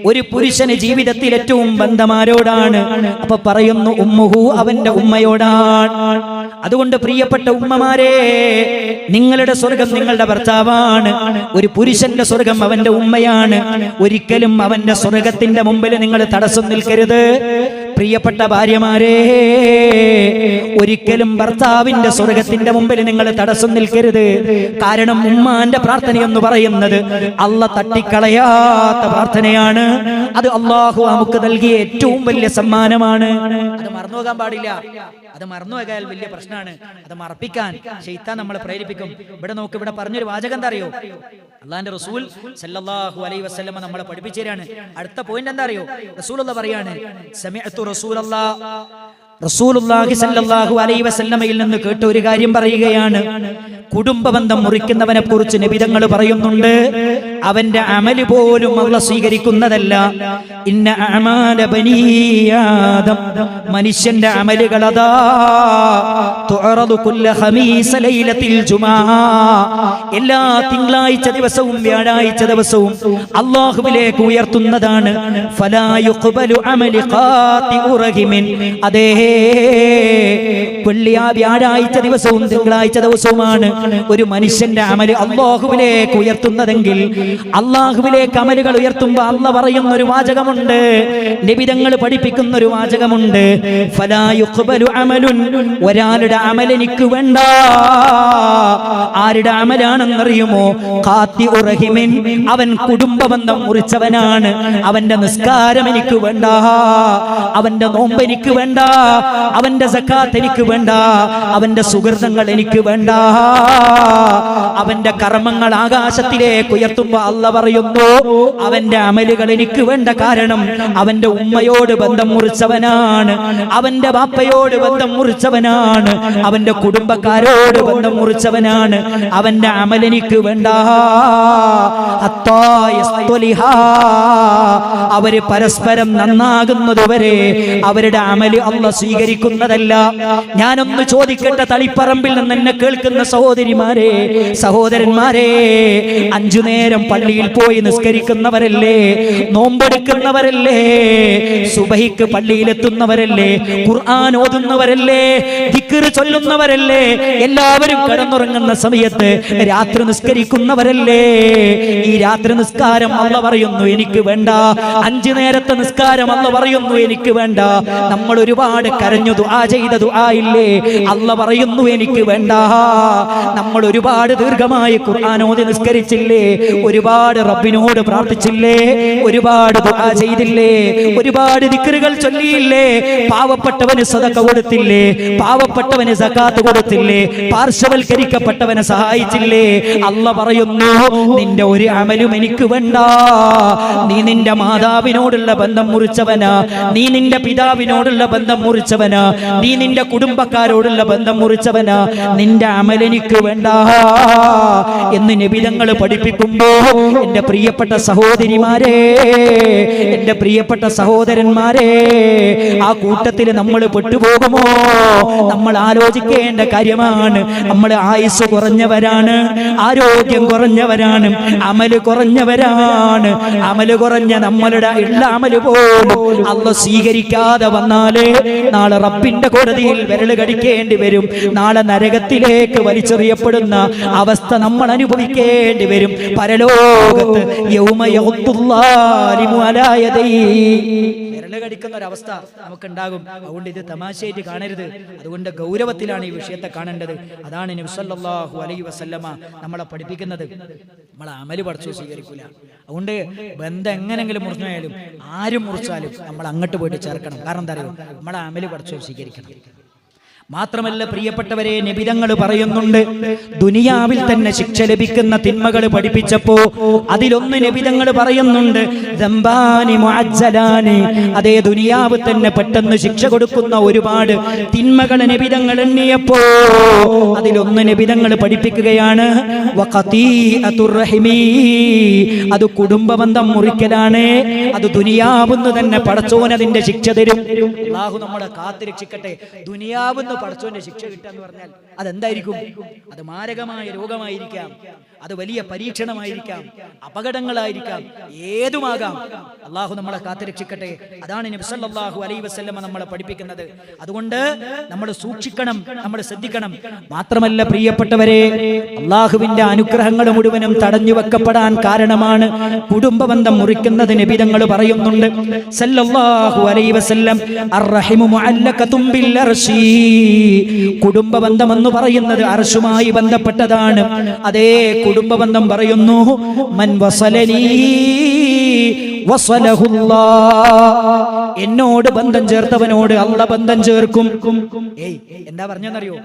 ഒരു പുരുഷന് ജീവിതത്തിൽ ഏറ്റവും ബന്ധമാരോടാണ്? അപ്പൊ പറയുന്നു, ഉമ്മുഹു, അവന്റെ ഉമ്മയോടാണ്. അതുകൊണ്ട് പ്രിയപ്പെട്ട ഉമ്മമാരെ, നിങ്ങളുടെ സ്വർഗം നിങ്ങളുടെ ഭർത്താവാണ്. ഒരു പുരുഷന്റെ സ്വർഗം അവന്റെ ഉമ്മയാണ്. ഒരിക്കലും അവന്റെ സ്വർഗത്തിന്റെ മുമ്പിൽ നിങ്ങൾ തടസ്സം നിൽക്കരുത്. പ്രിയപ്പെട്ട ഭാര്യമാരെ, ഒരിക്കലും ഭർത്താവിന്റെ സ്വർഗത്തിന്റെ മുമ്പിൽ നിങ്ങൾ തടസ്സം നിൽക്കരുത്. കാരണം ഉമ്മാന്റെ പ്രാർത്ഥന എന്ന് പറയുന്നത് അള്ളാഹ് തട്ടിക്കളയാത്ത പ്രാർത്ഥനയാണ്. അത് അള്ളാഹു നമുക്ക് നൽകിയ ഏറ്റവും വലിയ സമ്മാനമാണ്. അത് മറന്നുപോകാൻ പാടില്ല. അത് മറന്നുപോയാൽ വലിയ പ്രശ്നമാണ്. അത് മറപ്പിക്കാൻ ശൈത്താൻ നമ്മളെ പ്രേരിപ്പിക്കും. ഇവിടെ നോക്ക്, ഇവിടെ പറഞ്ഞൊരു വാചകം എന്താ അറിയോ? അള്ളാന്റെ റസൂൽ സല്ലല്ലാഹു അലൈഹി വസല്ലമ നമ്മളെ പഠിപ്പിച്ചു തരാണ്. അടുത്ത പോയിന്റ് എന്താ അറിയോ? റസൂലുള്ളാഹി പറയാണ്, സമിഅ്തു റസൂലുള്ളാഹി സല്ലല്ലാഹു അലൈഹി വസല്ലമയിൽ നിന്ന് കേട്ട ഒരു കാര്യം പറയുകയാണ്. കുടുംബ ബന്ധം മുറിക്കുന്നവനെ കുറിച്ച് നബി തങ്ങൾ പറയുന്നുണ്ട്, അവന്റെ അമല് പോലും അല്ലാഹ് സ്വീകരിക്കുന്നതല്ല. ഇന്ന അഅമാല ബനീ ആദം, മനുഷ്യന്റെ അമലുകൾ അതാ തുഅറദു കുല്ല ഖമീസ ലൈലത്തിൽ ജുമാ, എല്ലാ തിങ്കളാഴ്ച ദിവസവും വ്യാഴാഴ്ച ദിവസവും അല്ലാഹുവിലേക്ക് ഉയർത്തുന്നതാണ്. ഫലാ യുഖ്ബലു അമലി ഖാതിഉ റഹിമിൻ, അതേ, വ്യാഴാഴ്ച ദിവസവും തിങ്കളാഴ്ച ദിവസവുമാണ് ഒരു മനുഷ്യന്റെ അമല് അല്ലാഹുവിലേക്ക് ഉയർത്തുന്നതെങ്കിൽ, അല്ലാഹുവിലേക്ക് അമലുകൾ ഉയർത്തുമ്പോൾ അല്ലാഹ് പറയുന്ന ഒരു വാചകമുണ്ട്, നബി തങ്ങൾ പഠിപ്പിക്കുന്ന ഒരു വാചകമുണ്ട്, ഫലാ യുഖ്ബലു അമലുൻ, ഒരാളുടെ അമൽ എനിക്ക് വേണ്ട. ആരുടെ അമലാണെന്നറിയുമോ? ഖാതിഉ റഹിമിൻ, അവൻ കുടുംബ ബന്ധം മുറിച്ചവനാണ്. അവന്റെ നിസ്കാരം എനിക്ക് വേണ്ട, അവന്റെ നോമ്പ് എനിക്ക് വേണ്ട, അവന്റെ സക്കാത്ത് എനിക്ക് വേണ്ട, അവന്റെ സുഹൃതങ്ങൾ എനിക്ക് വേണ്ട, അവന്റെ കർമ്മങ്ങൾ ആകാശത്തിലേക്ക് ഉയർത്തുമ്പോ അല്ലാഹ് പറയുന്നു, അവന്റെ അമലുകൾ എനിക്ക് വേണ്ട. കാരണം അവന്റെ ഉമ്മയോട് ബന്ധം മുറിച്ചവനാണ്, അവന്റെ ബാപ്പയോട് ബന്ധം മുറിച്ചവനാണ്, അവന്റെ കുടുംബക്കാരോട് ബന്ധം മുറിച്ചവനാണ്. അവന്റെ അമൽ എനിക്ക് വേണ്ട. അവര് പരസ്പരം നന്നാകുന്നതുവരെ അവരുടെ അമല് അല്ലാഹ് സ്വീകരിക്കുന്നതല്ല. ഞാനൊന്ന് ചോദിക്കട്ടെ, തളിപ്പറമ്പിൽ നിന്ന് എന്നെ കേൾക്കുന്ന സഹോദരിമാരെ, സഹോദരന്മാരെ, 5 നേരം പള്ളിയിൽ പോയി നിസ്കരിക്കുന്നവരല്ലേ, നോമ്പെടുക്കുന്നവരല്ലേ, സുബഹിക്ക് പള്ളിയിലെത്തുന്നവരല്ലേ, ഖുർആൻ ഓതുന്നവരല്ലേ, ദിക്ർ ചൊല്ലുന്നവരല്ലേ, എല്ലാവരും കിടന്നുറങ്ങുന്ന സമയത്ത് രാത്രി നിസ്കരിക്കുന്നവരല്ലേ. ഈ രാത്രി നിസ്കാരം അല്ലാഹ് പറയുന്നു എനിക്ക് വേണ്ട. 5 നേരത്തെ നിസ്കാരം അല്ലാഹ് പറയുന്നു എനിക്ക് വേണ്ട. നമ്മൾ ഒരുപാട് കരഞ്ഞു ദുആ ചെയ്ത ദുആ ഇല്ലേ, അല്ലാഹ് പറയുന്നു എനിക്ക് വേണ്ട. നമ്മൾ ഒരുപാട് ദീർഘമായി ഖുർആൻ ഓതി നിസ്കരിച്ചില്ലേ, ഒരുപാട് റബ്ബിനോട് പ്രാർത്ഥിച്ചില്ലേ, ഒരുപാട് ദുആ ചെയ്തില്ലേ, ഒരുപാട് ദിക്റുകൾ ചൊല്ലിയില്ലേ, പാവപ്പെട്ടവന് സദഖ കൊടുത്തില്ലേ, പാവപ്പെട്ട പാവപ്പെട്ടവന് സകാത്ത് കൊടുത്തില്ലേ? പാർശ്വവൽക്കരിക്കപ്പെട്ടവനെ സഹായിച്ചില്ലേ? അല്ല പറയുന്നു, നിന്റെ ഒരു അമലും എനിക്ക് വേണ്ട. നീ നിന്റെ മാതാവിനോടുള്ള ബന്ധം മുറിച്ചവനാ, നീ നിന്റെ പിതാവിനോടുള്ള ബന്ധം മുറിച്ചവനാ, നീ നിന്റെ കുടുംബക്കാരോടുള്ള ബന്ധം മുറിച്ചവനാ, നിന്റെ അമൽ എനിക്ക് വേണ്ട എന്ന് നബി തങ്ങൾ പഠിപ്പിക്കുമ്പോ, എന്റെ പ്രിയപ്പെട്ട സഹോദരിമാരെ, എന്റെ പ്രിയപ്പെട്ട സഹോദരന്മാരെ, ആ കൂട്ടത്തിൽ നമ്മൾ പെട്ടുപോകുമോ? നമ്മൾ ആലോചിക്കേണ്ട കാര്യമാണ്. നമ്മൾ ആയുസ് കുറഞ്ഞവരാണ്, ആരോഗ്യം കുറഞ്ഞവരാണ്, അമല് കുറഞ്ഞവരാണ്. അമല് കുറഞ്ഞ നമ്മളുടെ ഉള്ള അമല് പോലും അല്ലാഹു സ്വീകരിക്കാതെ വന്നാലേ നാളെ റബ്ബിന്റെ കോടതിയിൽ വിരൽ കടിക്കേണ്ടി വരും. നാളെ നരകത്തിലേക്ക് വലിച്ചെറിയപ്പെടുന്ന അവസ്ഥ നമ്മൾ അനുഭവിക്കേണ്ടി വരും. പരലോകത്ത് യൗമ യഗ്ദുല്ലാലിമു അലാ യദൈഹി വിരൽ കടിക്കുന്ന ഒരവസ്ഥ നമുക്കുണ്ടാകും. അതുകൊണ്ട് ഇത് തമാശയായിട്ട് കാണരുത്. അതുകൊണ്ട് ഗൗരവത്തിലാണ് ഈ വിഷയത്തെ കാണേണ്ടത്. അതാണ് നബി സല്ലല്ലാഹു അലൈഹി വസല്ലമ നമ്മളെ പഠിപ്പിക്കുന്നത്. നമ്മളെ അമല് പഠിച്ചു സ്വീകരിക്കൂല. അതുകൊണ്ട് ബന്ധം എങ്ങനെങ്കിലും മുറിഞ്ഞാലും ആരും മുറിച്ചാലും നമ്മൾ അങ്ങോട്ട് പോയിട്ട് ചേർക്കണം. കാരണം എന്താ അറിയോ? നമ്മളെ അമല് പഠിച്ചു സ്വീകരിക്കണം. മാത്രമല്ല പ്രിയപ്പെട്ടവരെ, നബിതങ്ങൾ പറയുന്നുണ്ട്, ദുനിയാവിൽ തന്നെ ശിക്ഷ ലഭിക്കുന്ന തിന്മകൾ പഠിപ്പിച്ചപ്പോ അതിലൊന്ന് നബിതങ്ങൾ പറയുന്നുണ്ട്, ദംബാനി മുഅജ്ജലാനി, അതേ ദുനിയാവ് തന്നെ പെട്ടെന്ന് ശിക്ഷ കൊടുക്കുന്ന ഒരുപാട് തിന്മകൾ നബിതങ്ങൾ എണ്ണിയപ്പോ അതിലൊന്ന് നബിതങ്ങൾ പഠിപ്പിക്കുകയാണ്, വഖതീഅത്തുർ റഹിമി, അത് കുടുംബബന്ധം മുറിക്കലാണ്. അത് ദുനിയാവെന്ന് തന്നെ പടച്ചോൻ അതിന്റെ ശിക്ഷ തരും. അല്ലാഹു നമ്മളെ കാത്ത് രക്ഷിക്കട്ടെ. ദുനിയാവെന്ന് പടച്ചോന്റെ ശിക്ഷ കിട്ടാന്ന് പറഞ്ഞാൽ അതെന്തായിരിക്കും? അത് മാരകമായ രോഗമായിരിക്കാം, അത് വലിയ പരീക്ഷണമായിരിക്കാം, അപകടങ്ങളായിരിക്കാം, ഏതുമാകാം. അള്ളാഹു നമ്മളെ കാത്തുരക്ഷിക്കട്ടെ. അതാണ് നബി സല്ലല്ലാഹു അലൈഹി വസല്ലമ നമ്മളെ പഠിപ്പിക്കുന്നത്. അതുകൊണ്ട് നമ്മൾ സൂക്ഷിക്കണം, നമ്മൾ ശ്രദ്ധിക്കണം. മാത്രമല്ല പ്രിയപ്പെട്ടവരെ, അള്ളാഹുവിന്റെ അനുഗ്രഹങ്ങൾ മുഴുവനും തടഞ്ഞു വെക്കപ്പെടാൻ കാരണമാണ് കുടുംബബന്ധം മുറിക്കുന്നത്. നബി തങ്ങൾ പറയുന്നുണ്ട് സല്ലല്ലാഹു അലൈഹി വസല്ലം, അർറഹിമു മുഅല്ലഖതും ബിൽ അർശി, കുടുംബബന്ധം എന്ന് പറയുന്നത് അർശുമായി ബന്ധപ്പെട്ടതാണ്. അതേ കുടുംബബന്ധം പറയുന്നു, മൻ വസലനീ വസലഹുല്ലാഹ്, എന്നോട് ബന്ധം ചേർത്തവനോട് അല്ലാഹു ബന്ധം ചേർക്കും. എന്താ പറഞ്ഞെന്നറിയോ?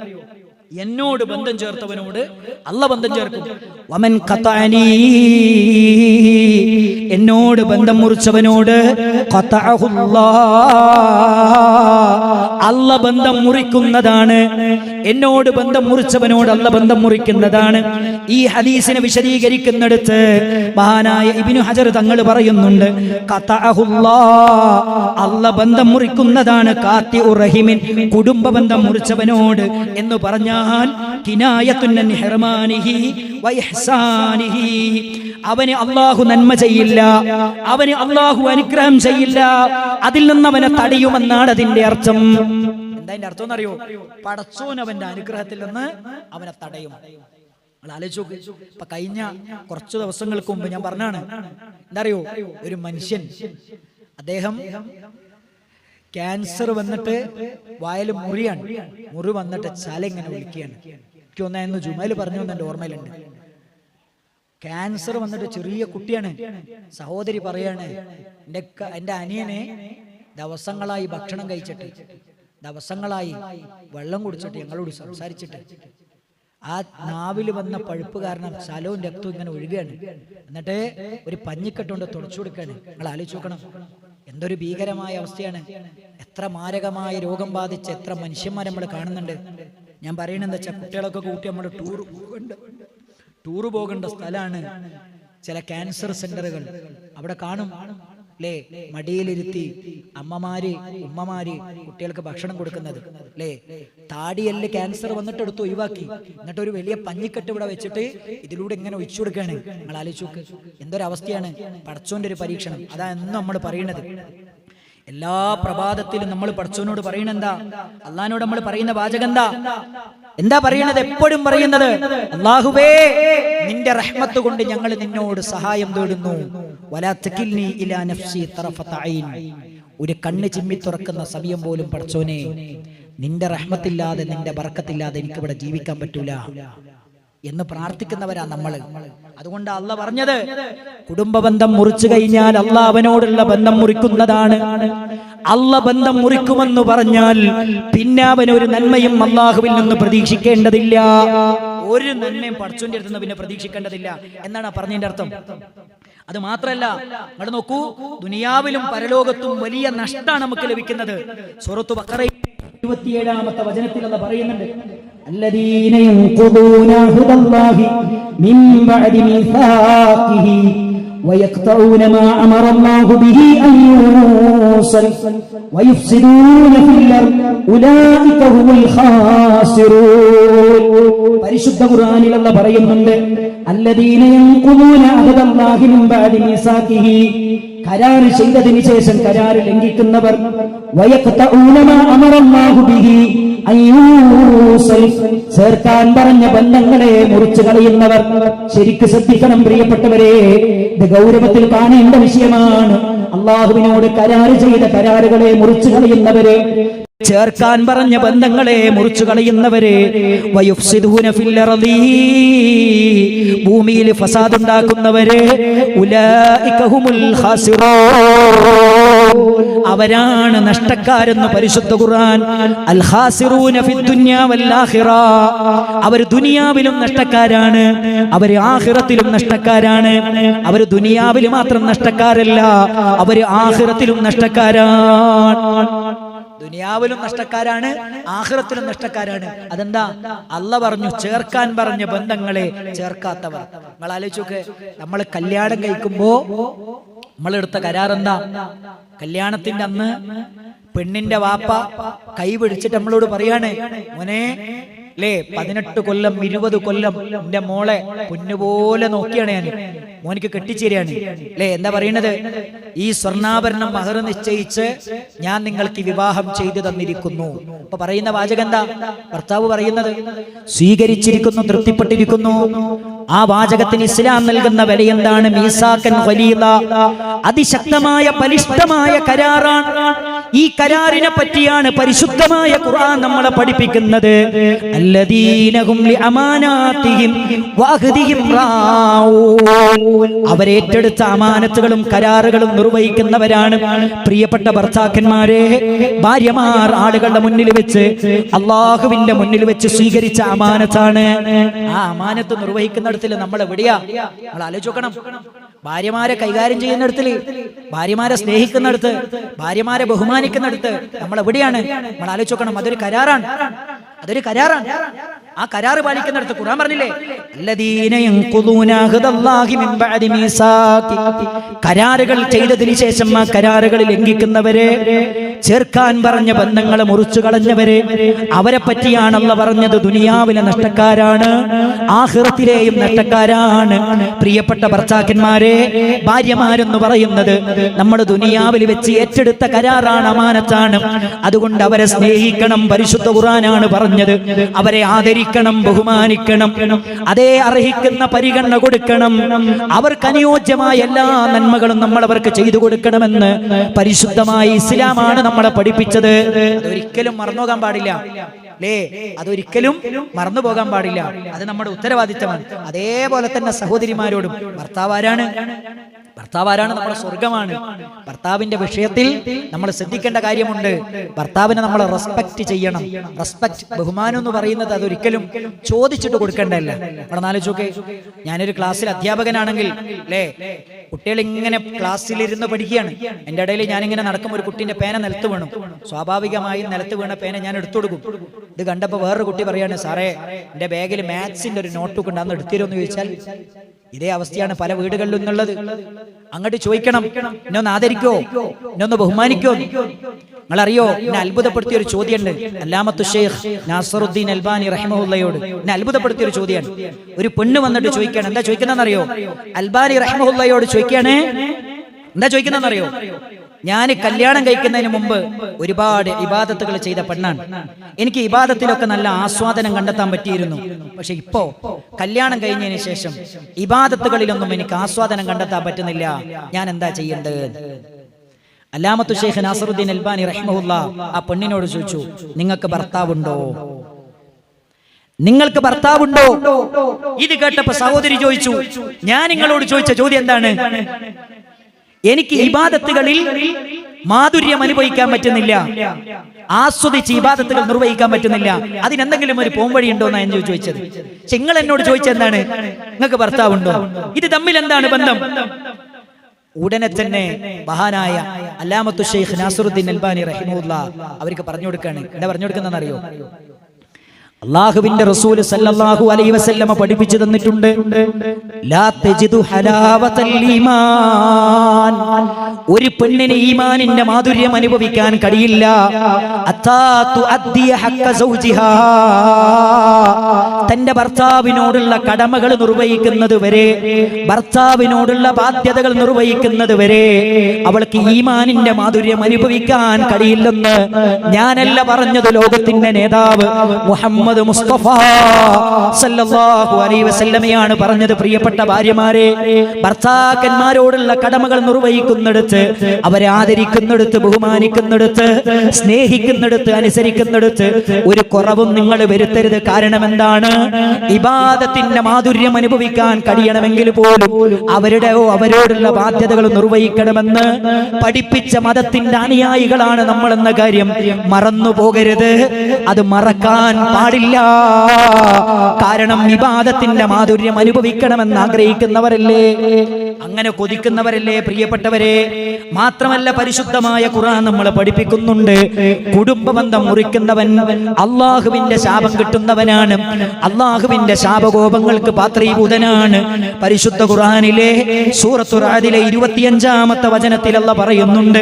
എന്നോട് ബന്ധം ചേർത്തവനോട് അല്ലാഹു ബന്ധം ചേർക്കും. വമൻ ഖതഅനീ, എന്നോട് ബന്ധം മുറിച്ചവനോട് ഖതഅഹുല്ലാഹ്, അല്ലാഹു ബന്ധം മുറിക്കുന്നതാണ്. എന്നോട് ബന്ധം മുറിച്ചവനോട് അല്ലാഹു ബന്ധം മുറിക്കുന്നതാണ്. ഈ ഹദീസിനെ വിശദീകരിക്കുന്നിടത്ത് മഹാനായ ഇബ്നു ഹജർ തങ്ങൾ പറയുന്നുണ്ട്, ഖതഅഹുല്ലാഹ്, അല്ലാഹു ബന്ധം മുറിക്കുന്നതാണ്. ഖാതിഉർ റഹിമിൻ, കുടുംബ ബന്ധം മുറിച്ചവനോട് എന്ന് പറഞ്ഞാൽ കിനായത്തുൻ അൻ ഹിർമാനിഹി വ ഇഹ്സാനിഹി, അവന് അല്ലാഹു നന്മ ചെയ്യില്ല, അവന് അല്ലാഹു അനുഗ്രഹം ചെയ്യില്ല, അതിൽ നിന്ന് അവനെ തടയുമെന്നാണ് അതിന്റെ അർത്ഥം. എന്താ അതിന്റെ അർത്ഥം എന്നറിയോ? പടച്ചോൻ അവന്റെ അനുഗ്രഹത്തിൽ നിന്ന് അവനെ തടയും. നിങ്ങൾ ആലോചിച്ചു. ഇപ്പൊ കഴിഞ്ഞ കുറച്ചു ദിവസങ്ങൾക്ക് മുമ്പ് ഞാൻ പറഞ്ഞാണ്, എന്താ അറിയോ, ഒരു മനുഷ്യൻ, അദ്ദേഹം ക്യാൻസർ വന്നിട്ട് വായിൽ മുറിയാണ്, മുറി വന്നിട്ട് ചല ഇങ്ങനെ വിളിക്കുകയാണ്. എനിക്ക് ഒന്നായിരുന്നു ജുമയിൽ പറഞ്ഞു എന്ന് എൻ്റെ ഓർമ്മയിലുണ്ട്. ക്യാൻസർ വന്നിട്ട് ചെറിയ കുട്ടിയാണ്. സഹോദരി പറയാണ്, എൻ്റെ അനിയനെ ദിവസങ്ങളായി ഭക്ഷണം കഴിച്ചിട്ട്, ദിവസങ്ങളായി വെള്ളം കുടിച്ചിട്ട്, ഞങ്ങളോട് സംസാരിച്ചിട്ട്, ആ നാവിൽ വന്ന പഴുപ്പ് കാരണം ശലവും രക്തവും ഇങ്ങനെ ഒഴുകുകയാണ്. എന്നിട്ട് ഒരു പഞ്ഞിക്കെട്ടുകൊണ്ട് തുടച്ചു കൊടുക്കുകയാണ്. നിങ്ങൾ ആലോചിച്ച് നോക്കണം, എന്തൊരു ഭീകരമായ അവസ്ഥയാണ്. എത്ര മാരകമായ രോഗം ബാധിച്ച എത്ര മനുഷ്യന്മാർ നമ്മൾ കാണുന്നുണ്ട്. ഞാൻ പറയണെന്താ വെച്ചാൽ, കുട്ടികളൊക്കെ കൂട്ടി നമ്മൾ ടൂറ് പോകേണ്ട സ്ഥലമാണ് ചില ക്യാൻസർ സെന്ററുകൾ. അവിടെ കാണും അല്ലേ, മടിയിലിരുത്തി അമ്മമാര് ഉമ്മമാര് കുട്ടികൾക്ക് ഭക്ഷണം കൊടുക്കുന്നത് അല്ലേ. താടിയല്ല് ക്യാൻസർ വന്നിട്ട് എടുത്ത് ഒഴിവാക്കി, എന്നിട്ട് ഒരു വലിയ പഞ്ഞിക്കെട്ട് ഇവിടെ വെച്ചിട്ട് ഇതിലൂടെ ഇങ്ങനെ ഒഴിച്ചു കൊടുക്കുകയാണ്. നിങ്ങൾ ആലോചിച്ച് നോക്ക്, എന്തൊരവസ്ഥയാണ്. പടച്ചോന്റെ ഒരു പരീക്ഷണം. അതാ എന്നും നമ്മൾ പറയണത്. എല്ലാ പ്രഭാതത്തിലും നമ്മൾ പടച്ചോനോട് പറയണെന്താ? അള്ളാഹിനോട് നമ്മൾ പറയുന്ന വാചകം എന്താ പറയണത്? എപ്പോഴും പറയുന്നത്, അല്ലാഹുവേ നിന്റെ റഹ്മത്ത് കൊണ്ട് ഞങ്ങൾ നിന്നോട് സഹായം തേടുന്നു. വലാ തകിൽനി ഇലാ നഫ്സി തറഫത ഐൻ, ഒരു കണ്ണ് ചിമ്മി തുറക്കുന്ന സമയം പോലും പടച്ചോനെ നിന്റെ റഹ്മത്തില്ലാതെ നിന്റെ ബർക്കത്തില്ലാതെ എനിക്കിവിടെ ജീവിക്കാൻ പറ്റൂല. എന്ന് പ്രാർത്ഥിക്കുന്നവരാ നമ്മൾ. അതുകൊണ്ട് അള്ളാഹ് പറഞ്ഞത്, കുടുംബ ബന്ധം മുറിച്ചു കഴിഞ്ഞാൽ അള്ളാഹ് അവനോടുള്ള ബന്ധം മുറിക്കുന്നതാണ്. അള്ളാഹ് ബന്ധം മുറിക്കുമെന്ന് പറഞ്ഞാൽ പിന്നെ അവന് ഒരു നന്മയും അള്ളാഹുവിൽ നിന്ന് പ്രതീക്ഷിക്കേണ്ടതില്ല. ഒരു നന്മയും പടച്ചോന്റെ അടുത്ത് നിന്ന് പിന്നെ പ്രതീക്ഷിക്കേണ്ടതില്ല എന്നാണ് പറഞ്ഞതിന്റെ അർത്ഥം. അത് മാത്രല്ല, നിങ്ങൾ നോക്കൂ, ദുനിയാവിലും പരലോകത്തും വലിയ നഷ്ടമാണ് നമുക്ക് ലഭിക്കുന്നത്. സൂറത്ത് ബഖറ 27-ാമത്തെ വചനത്തിൽ അല്ലാഹ് പറയുന്നുണ്ട്, الذين ينقضون عهد الله من بعد ميثاقه ويقطعون ما أمر الله به أن يوصل ويفسدون في الأرض أولئك هم الخاسرون. പരിശുദ്ധ ഖുർആനിൽ അല്ലാഹ് പറയുന്നുണ്ട്, الذين ينقضون عهد الله من بعد ميثاقه, കരാർ ചെയ്തതിനു ശേഷം കരാർ ലംഘിക്കുന്നവർ, വയഖ്തഊന മാ അമറല്ലാഹു ബിഹി അയ്യൂസൽ, ചേർക്കാൻ പറഞ്ഞ ബന്ധങ്ങളെ മുറിച്ചു കളയുന്നവർ. ശരിക്ക് ശ്രദ്ധിക്കണം പ്രിയപ്പെട്ടവരെ, ഇത് ഗൗരവത്തിൽ കാണേണ്ട വിഷയമാണ്. അള്ളാഹുവിനോട് കരാർ ചെയ്ത കരാറുകളെ മുറിച്ചു കളയുന്നവരെ, ചേർക്കാൻ പറഞ്ഞ ബന്ധങ്ങളെ മുറിച്ചു കളയുന്നവരെ, വയുഫ്സിദൂന ഫിൽ അർളി, ഭൂമിയിൽ ഫസാദ് ഉണ്ടാക്കുന്നവരെ, ഉലൈക ഹുമുൽ ഖാസിറൂൻ, അവരാണ് നഷ്ടക്കാരെന്ന് പരിശുദ്ധ ഖുർആൻ. അൽ ഖാസിറൂന ഫിദ് ദുനിയാ വൽ ആഖിറ, അവർ ദുനിയാവിലും നഷ്ടക്കാരാണ്, അവർ ആഖിറത്തിലും നഷ്ടക്കാരാണ്. അവർ ദുനിയാവിൽ മാത്രം നഷ്ടക്കാരല്ല, അവർ ആഖിറത്തിലും നഷ്ടക്കാരാണ്. ദുനിയാവിലും നഷ്ടക്കാരാണ്, ആഖിറത്തിലും നഷ്ടക്കാരാണ്. അതെന്താ? അല്ലാഹ് പറഞ്ഞു, ചേർക്കാൻ പറഞ്ഞ ബന്ധങ്ങളെ ചേർക്കാത്തവർ. നിങ്ങൾ ആലോചിച്ചോക്കെ, നമ്മൾ കല്യാണം കഴിക്കുമ്പോ നമ്മളെടുത്ത കരാർ എന്താ? കല്യാണത്തിന്റെ അന്ന് പെണ്ണിന്റെ വാപ്പ കൈ പിടിച്ചിട്ട് നമ്മളോട് പറയാണ്, മോനെ അല്ലേ, 18 കൊല്ലം 20 കൊല്ലം എന്റെ മോളെ പൊന്നുപോലെ നോക്കിയാണ് ഞാൻ, മോനിക്ക് കെട്ടിച്ചേരാണ് അല്ലേ. എന്താ പറയണത്? ഈ സ്വർണ്ണാഭരണം മഹർ നിശ്ചയിച്ച് ഞാൻ നിങ്ങൾക്ക് വിവാഹം ചെയ്തു തന്നിരിക്കുന്നു. അപ്പൊ പറയുന്ന വാചകം എന്താ? ഭർത്താവ് പറയുന്നത് സ്വീകരിച്ചിരിക്കുന്നു, തൃപ്തിപ്പെട്ടിരിക്കുന്നു. ആ വാചകത്തിന് ഇസ്ലാം നൽകുന്ന വില എന്താണ്? മീസാക്കൻ ഖലീല, അതിശക്തമായ ബലിഷ്ഠമായ കരാറാണ്. ഈ കരാറിനെ പറ്റിയാണ് പരിശുദ്ധമായ ഖുർആൻ നമ്മളെ പഠിപ്പിക്കുന്നത്. അല്ലദീനഹും ലിഅമാനാതിഹിം വഅഹ്ദിഹിം റാഊൻ, അവരേറ്റെടുത്ത അമാനത്തുകളും കരാറുകളും നിർവഹിക്കുന്നവരാണ്. പ്രിയപ്പെട്ട ഭർത്താക്കന്മാരെ, ഭാര്യമാർ ആളുകളുടെ മുന്നിൽ വെച്ച്, അള്ളാഹുവിന്റെ മുന്നിൽ വെച്ച് സ്വീകരിച്ച അമാനത്താണ്. ആ അമാനത്ത് നിർവഹിക്കുന്നിടത്തിൽ നമ്മൾ എവിടെയാ? നമ്മൾ ആലോചിക്കണം. ഭാര്യമാരെ കൈകാര്യം ചെയ്യുന്നിടത്തില്, ഭാര്യമാരെ സ്നേഹിക്കുന്നിടത്ത്, ഭാര്യമാരെ ബഹുമാനിക്കുന്നിടത്ത് നമ്മൾ എവിടെയാണ്? നമ്മൾ ആലോചിക്കണം. അതൊരു കരാറാണ്, അതൊരു കരാറാണ്. ആ കരാറ് പാലിക്കുന്നിടത്ത് ഖുർആൻ പറഞ്ഞില്ലേ, അല്ലദീന യൻഖുദൂന അഹ്ദല്ലാഹി മിൻ ബഅദി മീസാഖി, കരാറുകൾ ചെയ്തതിനു ശേഷം ആ കരാറുകൾ ലംഘിക്കുന്നവരെ, ചേർക്കാൻ പറഞ്ഞ ബന്ധങ്ങളെ മുറിച്ചു കളഞ്ഞവരെ, അവരെ പറ്റിയാണ് അല്ലാഹ് പറഞ്ഞത് ദുനിയാവിലെ നഷ്ടക്കാരാണ്, ആഖിറത്തിലെയും നഷ്ടക്കാരാണ്. പ്രിയപ്പെട്ട ഭർത്താക്കന്മാരെ, ഭാര്യമാരെന്ന് പറയുന്നത് നമ്മുടെ ദുനിയാവിൽ വെച്ച് ഏറ്റെടുത്ത കരാറാണ്, അമാനത്താണ്. അതുകൊണ്ട് അവരെ സ്നേഹിക്കണം. പരിശുദ്ധ ഖുർആനാണ് പറഞ്ഞത്, അവരെ ആദരിക്കണം, ബഹുമാനിക്കണം, അതേ അർഹിക്കുന്ന പരിഗണന കൊടുക്കണം. അവർക്ക് അനുയോജ്യമായ എല്ലാ നന്മകളും നമ്മൾ അവർക്ക് ചെയ്തു കൊടുക്കണമെന്ന് പരിശുദ്ധമായ ഇസ്ലാമാണ് നമ്മളെ പഠിപ്പിച്ചത്. അതൊരിക്കലും മറന്നുപോകാൻ പാടില്ല അല്ലേ? അതൊരിക്കലും മറന്നു പോകാൻ പാടില്ല. അത് നമ്മുടെ ഉത്തരവാദിത്തമാണ്. അതേപോലെ തന്നെ സഹോദരിമാരോടും, ഭർത്താവാരാണ്? ഭർത്താവാരാണ്? നമ്മുടെ സ്വർഗമാണ്. ഭർത്താവിന്റെ വിഷയത്തിൽ നമ്മൾ ശ്രദ്ധിക്കേണ്ട കാര്യമുണ്ട്. ഭർത്താവിനെ നമ്മൾ റെസ്പെക്ട് ചെയ്യണം. റെസ്പെക്ട്, ബഹുമാനം എന്ന് പറയുന്നത് അതൊരിക്കലും ചോദിച്ചിട്ട് കൊടുക്കേണ്ടതല്ല. അവിടെ ആലോചിച്ചോക്കെ, ഞാനൊരു ക്ലാസ്സിൽ അധ്യാപകനാണെങ്കിൽ അല്ലേ, കുട്ടികൾ ഇങ്ങനെ ക്ലാസ്സിലിരുന്ന് പഠിക്കുകയാണ്. എൻ്റെ ഇടയിൽ ഞാനിങ്ങനെ നടക്കുമ്പോൾ ഒരു കുട്ടീൻ്റെ പേന നിലത്ത് വീണു. സ്വാഭാവികമായും നിലത്ത് വീണ പേന ഞാൻ എടുത്തു കൊടുക്കും. ഇത് കണ്ടപ്പോൾ വേറൊരു കുട്ടി പറയാണ്, സാറേ എൻ്റെ ബാഗിൽ മാത്സിന്റെ ഒരു നോട്ട്ബുക്ക് ഉണ്ട്, അന്ന് എടുത്തിരുമെന്ന് ചോദിച്ചാൽ ഇതേ അവസ്ഥയാണ് പല വീടുകളിലും എന്നുള്ളത്. അങ്ങോട്ട് ചോദിക്കണം, എന്നെ ആദരിക്കോ, എന്നെ ബഹുമാനിക്കോ? നിങ്ങളറിയോ, എന്നെ അത്ഭുതപ്പെടുത്തിയ ഒരു ചോദ്യമുണ്ട്. അല്ലാമത്തു ഷെയ്ഖ് നാസറുദ്ദീൻ അൽബാനി റഹിമഹുല്ലയോട് എന്നെ അത്ഭുതപ്പെടുത്തിയ ഒരു ചോദ്യമാണ്. ഒരു പെണ്ണ് വന്നിട്ട് ചോദിക്കുകയാണ്. എന്താ ചോദിക്കുന്നതെന്നറിയോ? അൽബാനി റഹിമഹുല്ലയോട് ചോദിക്കുകയാണ്, എന്താ ചോദിക്കുന്നതെന്നറിയോ? ഞാൻ കല്യാണം കഴിക്കുന്നതിന് മുമ്പ് ഒരുപാട് ഇബാദത്തുകൾ ചെയ്ത പെണ്ണാണ്. എനിക്ക് ഇബാദത്തിലൊക്കെ നല്ല ആസ്വാദനം കണ്ടെത്താൻ പറ്റിയിരുന്നു. പക്ഷെ ഇപ്പോ കല്യാണം കഴിഞ്ഞതിന് ശേഷം ഇബാദത്തുകളിലൊന്നും എനിക്ക് ആസ്വാദനം കണ്ടെത്താൻ പറ്റുന്നില്ല. ഞാൻ എന്താ ചെയ്യേണ്ടത്? അല്ലാമത്തു ഷെയ്ഖ് നാസറുദ്ദീൻ അൽബാനി റഹിമഹുല്ലാ ആ പെണ്ണിനോട് ചോദിച്ചു, നിങ്ങൾക്ക് ഭർത്താവുണ്ടോ? നിങ്ങൾക്ക് ഭർത്താവുണ്ടോ? ഇത് കേട്ടപ്പോ സഹോദരി ചോദിച്ചു, ഞാൻ നിങ്ങളോട് ചോദിച്ച ചോദ്യം എന്താണ്? എനിക്ക് ഇബാദത്തുകളിൽ മാധുര്യം അനുഭവിക്കാൻ പറ്റുന്നില്ല, ആസ്വദിച്ച് ഇബാദത്തുകൾ നിർവഹിക്കാൻ പറ്റുന്നില്ല, അതിനെന്തെങ്കിലും ഒരു പോംവഴി ഉണ്ടോ എന്നാണ് ഞാൻ ചോദിച്ചത്. പക്ഷെ നിങ്ങൾ എന്നോട് ചോദിച്ചെന്താണ്, നിങ്ങൾക്ക് ഭർത്താവുണ്ടോ? ഇത് തമ്മിൽ എന്താണ് ബന്ധം? ഉടനെ തന്നെ മഹാനായ അല്ലാമത്തു ശൈഖ് നാസിറുദ്ദീൻ അൽബാനി റഹിമഹുല്ലാഹ് അവർക്ക് പറഞ്ഞു കൊടുക്കാണ്. എന്താ പറഞ്ഞു കൊടുക്കുന്നറിയോ? അല്ലാഹുവിന്റെ റസൂൽ സല്ലല്ലാഹു അലൈഹി വസല്ലമ പഠിപ്പിച്ചു തന്നിട്ടുണ്ട്, ലാ തജിദു ഹലാവതൽ ഈമാൻ, ഒരു പെണ്ണിന് ഈമാനിന്റെ മാധുര്യം അനുഭവിക്കാൻ കഴിയില്ല, അത്താ തുഅദ്ദിയ ഹഖ്ക സൗജിഹാ, തന്റെ ഭർത്താവിനോടുള്ള കടമകൾ നിർവഹിക്കുന്നത് വരെ, ഭർത്താവിനോടുള്ള ബാധ്യതകൾ നിർവഹിക്കുന്നത് വരെ അവൾക്ക് ഈമാനിന്റെ മാധുര്യം അനുഭവിക്കാൻ കഴിയില്ലെന്ന് ഞാനല്ല പറഞ്ഞത്, ലോകത്തിന്റെ നേതാവ് മുഹമ്മദ് മുസ്തഫ സല്ലല്ലാഹു അലൈഹി വസല്ലമയാണ് പറഞ്ഞത്. പ്രിയപ്പെട്ട ഭാര്യമാരെ, ഭർത്താക്കന്മാരോടുള്ള കടമകൾ നിർവഹിക്കുന്നിടത്ത്, അവരെ ആദരിക്കുന്നിടത്ത്, ബഹുമാനിക്കുന്നിടത്ത്, സ്നേഹിക്കുന്നിടത്ത്, അനുസരിക്കുന്നിടത്ത് ഒരു കുറവും നിങ്ങൾ വരുത്തരുത്. കാരണം എന്താണ്? ഇബാദത്തിന്റെ മാധുര്യം അനുഭവിക്കാൻ കഴിയണമെങ്കിൽ പോലും അവരോടുള്ള ബാധ്യതകൾ നിർവഹിക്കണമെന്ന് പഠിപ്പിച്ച മതത്തിന്റെ അനുയായികളാണ് നമ്മൾ എന്ന കാര്യം മറന്നു പോകരുത്. അത് മറക്കാൻ പാടില്ല. കാരണം ഇബാദത്തിന്റെ മാധുര്യം അനുഭവിക്കണമെന്ന് ആഗ്രഹിക്കുന്നവരല്ലേ, അങ്ങനെ കൊതിക്കുന്നവരല്ലേ പ്രിയപ്പെട്ടവരെ. മാത്രമല്ല പരിശുദ്ധമായ ഖുർആൻ നമ്മളെ പഠിപ്പിക്കുന്നുണ്ട്, കുടുംബബന്ധം മുറിക്കുന്നവൻ അള്ളാഹുവിന്റെ ശാപം കിട്ടുന്നവനാണ്, അള്ളാഹുവിന്റെ ശാപകോപങ്ങൾക്ക് പാത്രീഭൂതനാണ്. പരിശുദ്ധ ഖുർആനിലെ സൂറത്തുൽ റഅദിലെ 25-ാമത്തെ വചനത്തിൽ അല്ലാഹ് പറയുന്നുണ്ട്,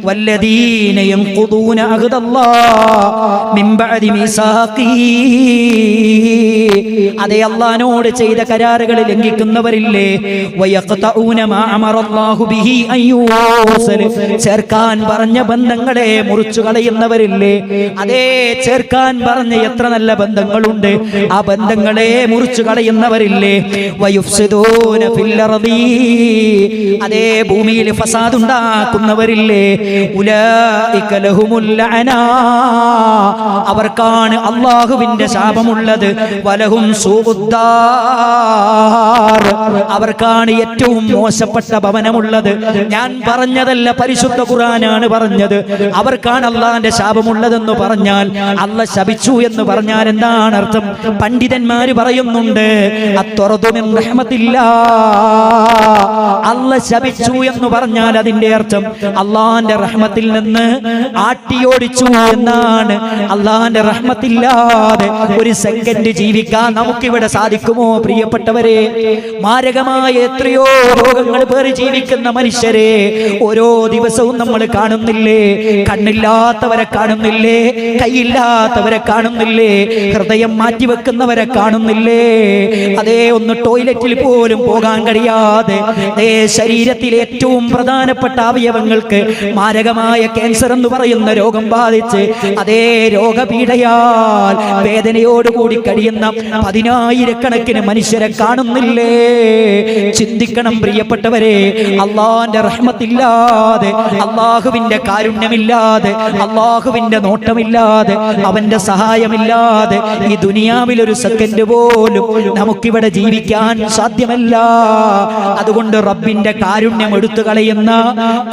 വല്ലദീന യൻഖുദൂന അഹ്ദല്ലാഹ് മിൻ ബഅദി മീസാഖി, അതേ അല്ലാഹുവിനോട് ചെയ്ത കരാറുകൾ ലംഘിക്കുന്നവരില്ലേ, വയഖതഊന മാ അമറല്ലാഹു ബിഹി അയ്യൂസൽ, ചേർക്കാൻ പറഞ്ഞ ബന്ധങ്ങളെ മുറിച്ചു കളയുന്നവരില്ലേ, അതേ ചേർക്കാൻ പറഞ്ഞ എത്ര നല്ല ബന്ധങ്ങളുണ്ട്, ആ ബന്ധങ്ങളെ മുറിച്ചു കളയുന്നവരില്ലേ, വയുഫ്സിദൂന ഫിൽ അർദി, അതേ ഭൂമിയിൽ ഫസാദ് ഉണ്ടാക്കുന്നവരില്ലേ, ഉലൈക ലഹുമുൽ ലഅന, അവർക്കാണ് അല്ലാഹുവിന്റെ ശാപമുള്ളത്, വലഹും സൂഉദ്ദാർ, അവർക്കാണ് ഏറ്റവും മോശപ്പെട്ട ഭവനമുള്ളത്. ഞാൻ പറഞ്ഞതല്ല, പരിശുദ്ധ ഖുർആനാണ് പറഞ്ഞത്. അവർക്കാണ് അള്ളാന്റെ ശാപമുള്ളതെന്ന് പറഞ്ഞാൽ, അല്ലാഹ് ശപിച്ചു എന്ന് പറഞ്ഞാൽ എന്താണ് അർത്ഥം? പണ്ഡിതന്മാര് പറയുന്നുണ്ട്, അത്വറദു മിൻ റഹ്മത്തില്ലാ, അല്ലാഹ് ശപിച്ചു എന്ന് പറഞ്ഞാൽ അതിന്റെ അർത്ഥം അള്ളാന്റെ റഹ്മത്തിൽ നിന്ന് ആട്ടിയോടിച്ചു എന്നാണ്. അള്ളാന്റെ റഹ്മത്തില്ലാതെ ഒരു സെക്കൻഡ് ജീവിക്കാൻ നമുക്കിവിടെ സാധിക്കുമോ പ്രിയപ്പെട്ടവരെ? മാരകമായ എത്രയോ രോഗങ്ങൾ പേറി ജീവിക്കുന്ന മനുഷ്യരെ ഓരോ ദിവസവും നമ്മൾ കാണുന്നില്ലേ? കണ്ണില്ലാത്തവരെ കാണുന്നില്ലേ? കൈയില്ലാത്തവരെ കാണുന്നില്ലേ? ഹൃദയം മാറ്റിവെക്കുന്നവരെ കാണുന്നില്ലേ? അതേ ഒന്ന് ടോയ്ലറ്റിൽ പോലും പോകാൻ കഴിയാതെ ശരീരത്തിലെ ഏറ്റവും പ്രധാനപ്പെട്ട അവയവങ്ങൾക്ക് മാരകമായ ക്യാൻസർ എന്ന് പറയുന്ന രോഗം ബാധിച്ച് അതേ രോഗപീഠയാൽ വേദനയോടുകൂടി കഴിയുന്ന 10,000-കണക്കിന് മനുഷ്യരെ കാണുന്നില്ലേ? ചിന്തിക്കണം പ്രിയപ്പെട്ടവരെ. അള്ളാന്റെ റഹ്മത്തില്ലാതെ, അള്ളാഹുവിന്റെ കാരുണ്യമില്ലാതെ, അള്ളാഹുവിന്റെ നോട്ടമില്ലാതെ, അവന്റെ സഹായമില്ലാതെ ഈ ദുനിയാവിൽ ഒരു സെക്കൻഡ് പോലും നമുക്കിവിടെ ജീവിക്കാൻ സാധ്യമല്ല. അതുകൊണ്ട് റബ്ബിന്റെ കാരുണ്യം എടുത്തു കളയുന്ന,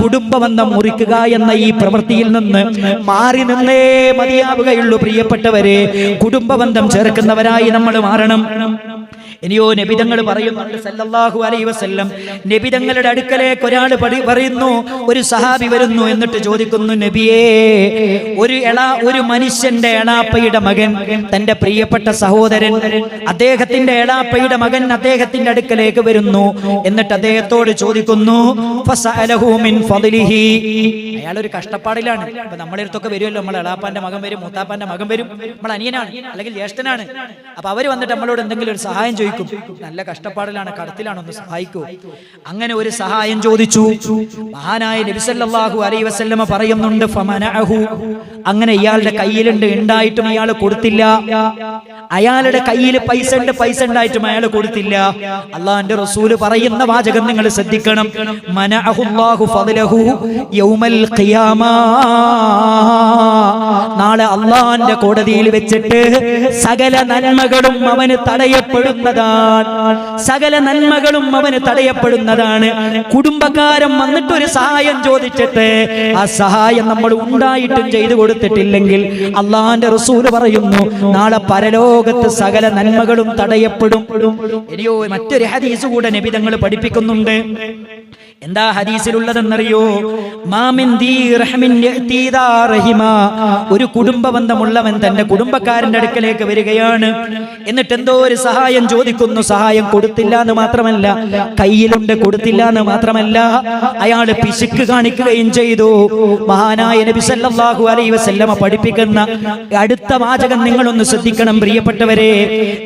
കുടുംബബന്ധം മുറിക്കുക എന്ന ഈ പ്രവൃത്തിയിൽ നിന്ന് മാറി നിന്നേ മതിയാവുകയുള്ളൂ പ്രിയപ്പെട്ടവരെ. കുടുംബബന്ധം ചേർക്കുന്നവരായി നമ്മൾ മാറണം. ഇനിയോ നബിതങ്ങൾ പറയുന്നുണ്ട് സല്ലല്ലാഹു അലൈഹി വസല്ലം, നബിതങ്ങളുടെ അടുക്കലേക്ക് ഒരാൾ പറയുന്നു, ഒരു സഹാബി വരുന്നു, എന്നിട്ട് ചോദിക്കുന്നു, നബിയേ, ഒരു മനുഷ്യന്റെ എളാപ്പയുടെ മകൻ, തന്റെ പ്രിയപ്പെട്ട സഹോദരൻ, അദ്ദേഹത്തിന്റെ എളാപ്പയുടെ മകൻ അദ്ദേഹത്തിന്റെ അടുക്കലേക്ക് വരുന്നു. എന്നിട്ട് അദ്ദേഹത്തോട് ചോദിക്കുന്നു, ഫസഅലഹു മിൻ ഫളിഹി, അയാളൊരു കഷ്ടപ്പാടിലാണ്. അപ്പൊ നമ്മളെ അടുത്തൊക്കെ വരുമല്ലോ, നമ്മളെ എളാപ്പാന്റെ മകൻ വരും, മൂത്താപ്പാന്റെ മകൻ വരും, നമ്മൾ അനിയനാണ് അല്ലെങ്കിൽ ജ്യേഷ്ഠനാണ്. അപ്പൊ അവര് വന്നിട്ട് നമ്മളോട് എന്തെങ്കിലും ഒരു സഹായം ചോദിക്കും. ചോദിക്കും. നല്ല കഷ്ടപ്പാടിലാണ്, കടത്തിലാണ്, ഒന്ന് സഹായിക്കൂ. അങ്ങനെ ഒരു സഹായം ചോദിച്ചു. മഹാനായ നബി സല്ലല്ലാഹു അലൈഹി വസല്ലമ പറയുന്നുണ്ട്, ഫമനഅഹു, അങ്ങനെ ഇയാളുടെ കയ്യിലുണ്ട്, ഉണ്ടായിട്ടും ഇയാൾ കൊടുത്തില്ല. അയാളുടെ കയ്യിൽ പൈസ ഉണ്ട്, പൈസ ഉണ്ടായിട്ടും അയാൾ കൊടുത്തില്ല. അള്ളാഹുവിന്റെ റസൂല് പറയുന്ന വാചകം നിങ്ങൾ ശ്രദ്ധിക്കണം, മനഅഹുല്ലാഹു ഫദ്ലഹു യൗമൽ ഖിയാമ. നാളെ അള്ളാഹുവിന്റെ കോടതിയിൽ വെച്ചിട്ട് സകല നന്മകളും അവന് തടയപ്പെടുന്നതാണ്. സകല നന്മകളും അവന് തടയപ്പെടുന്നതാണ്. കുടുംബക്കാരൻ വന്നിട്ട് ഒരു സഹായം ചോദിച്ചിട്ട് ആ സഹായം നമ്മൾ ഉണ്ടായിട്ടും ചെയ്തു കൊടുത്തിട്ടില്ലെങ്കിൽ അള്ളാഹുവിന്റെ റസൂല് പറയുന്നു, നാളെ പരലോകത്ത് സകല നന്മകളും തടയപ്പെടും. ഇനിയോ മറ്റൊരു ഹദീസ് കൂടെ നബി തങ്ങൾ പഠിപ്പിക്കുന്നുണ്ട്. എന്താ ഹദീസിലുള്ളതെന്നറിയോ? ഒരു കുടുംബ ബന്ധമുള്ളവൻ തന്റെ കുടുംബക്കാരന്റെ അടുക്കലേക്ക് വരികയാണ്. എന്നിട്ട് എന്തോ ഒരു സഹായം ചോദിക്കുന്നു. സഹായം കൊടുത്തില്ല എന്ന് മാത്രമല്ല, കയ്യിലുണ്ട്, കൊടുത്തില്ല എന്ന് മാത്രമല്ല, അയാൾ പിശുക്ക് കാണിക്കുകയും ചെയ്തു. മഹാനായ നബി സല്ലല്ലാഹു അലൈഹി വസല്ലമ പഠിപ്പിക്കുന്ന അടുത്ത വാചകം നിങ്ങളൊന്ന് ശ്രദ്ധിക്കണം പ്രിയപ്പെട്ടവരെ.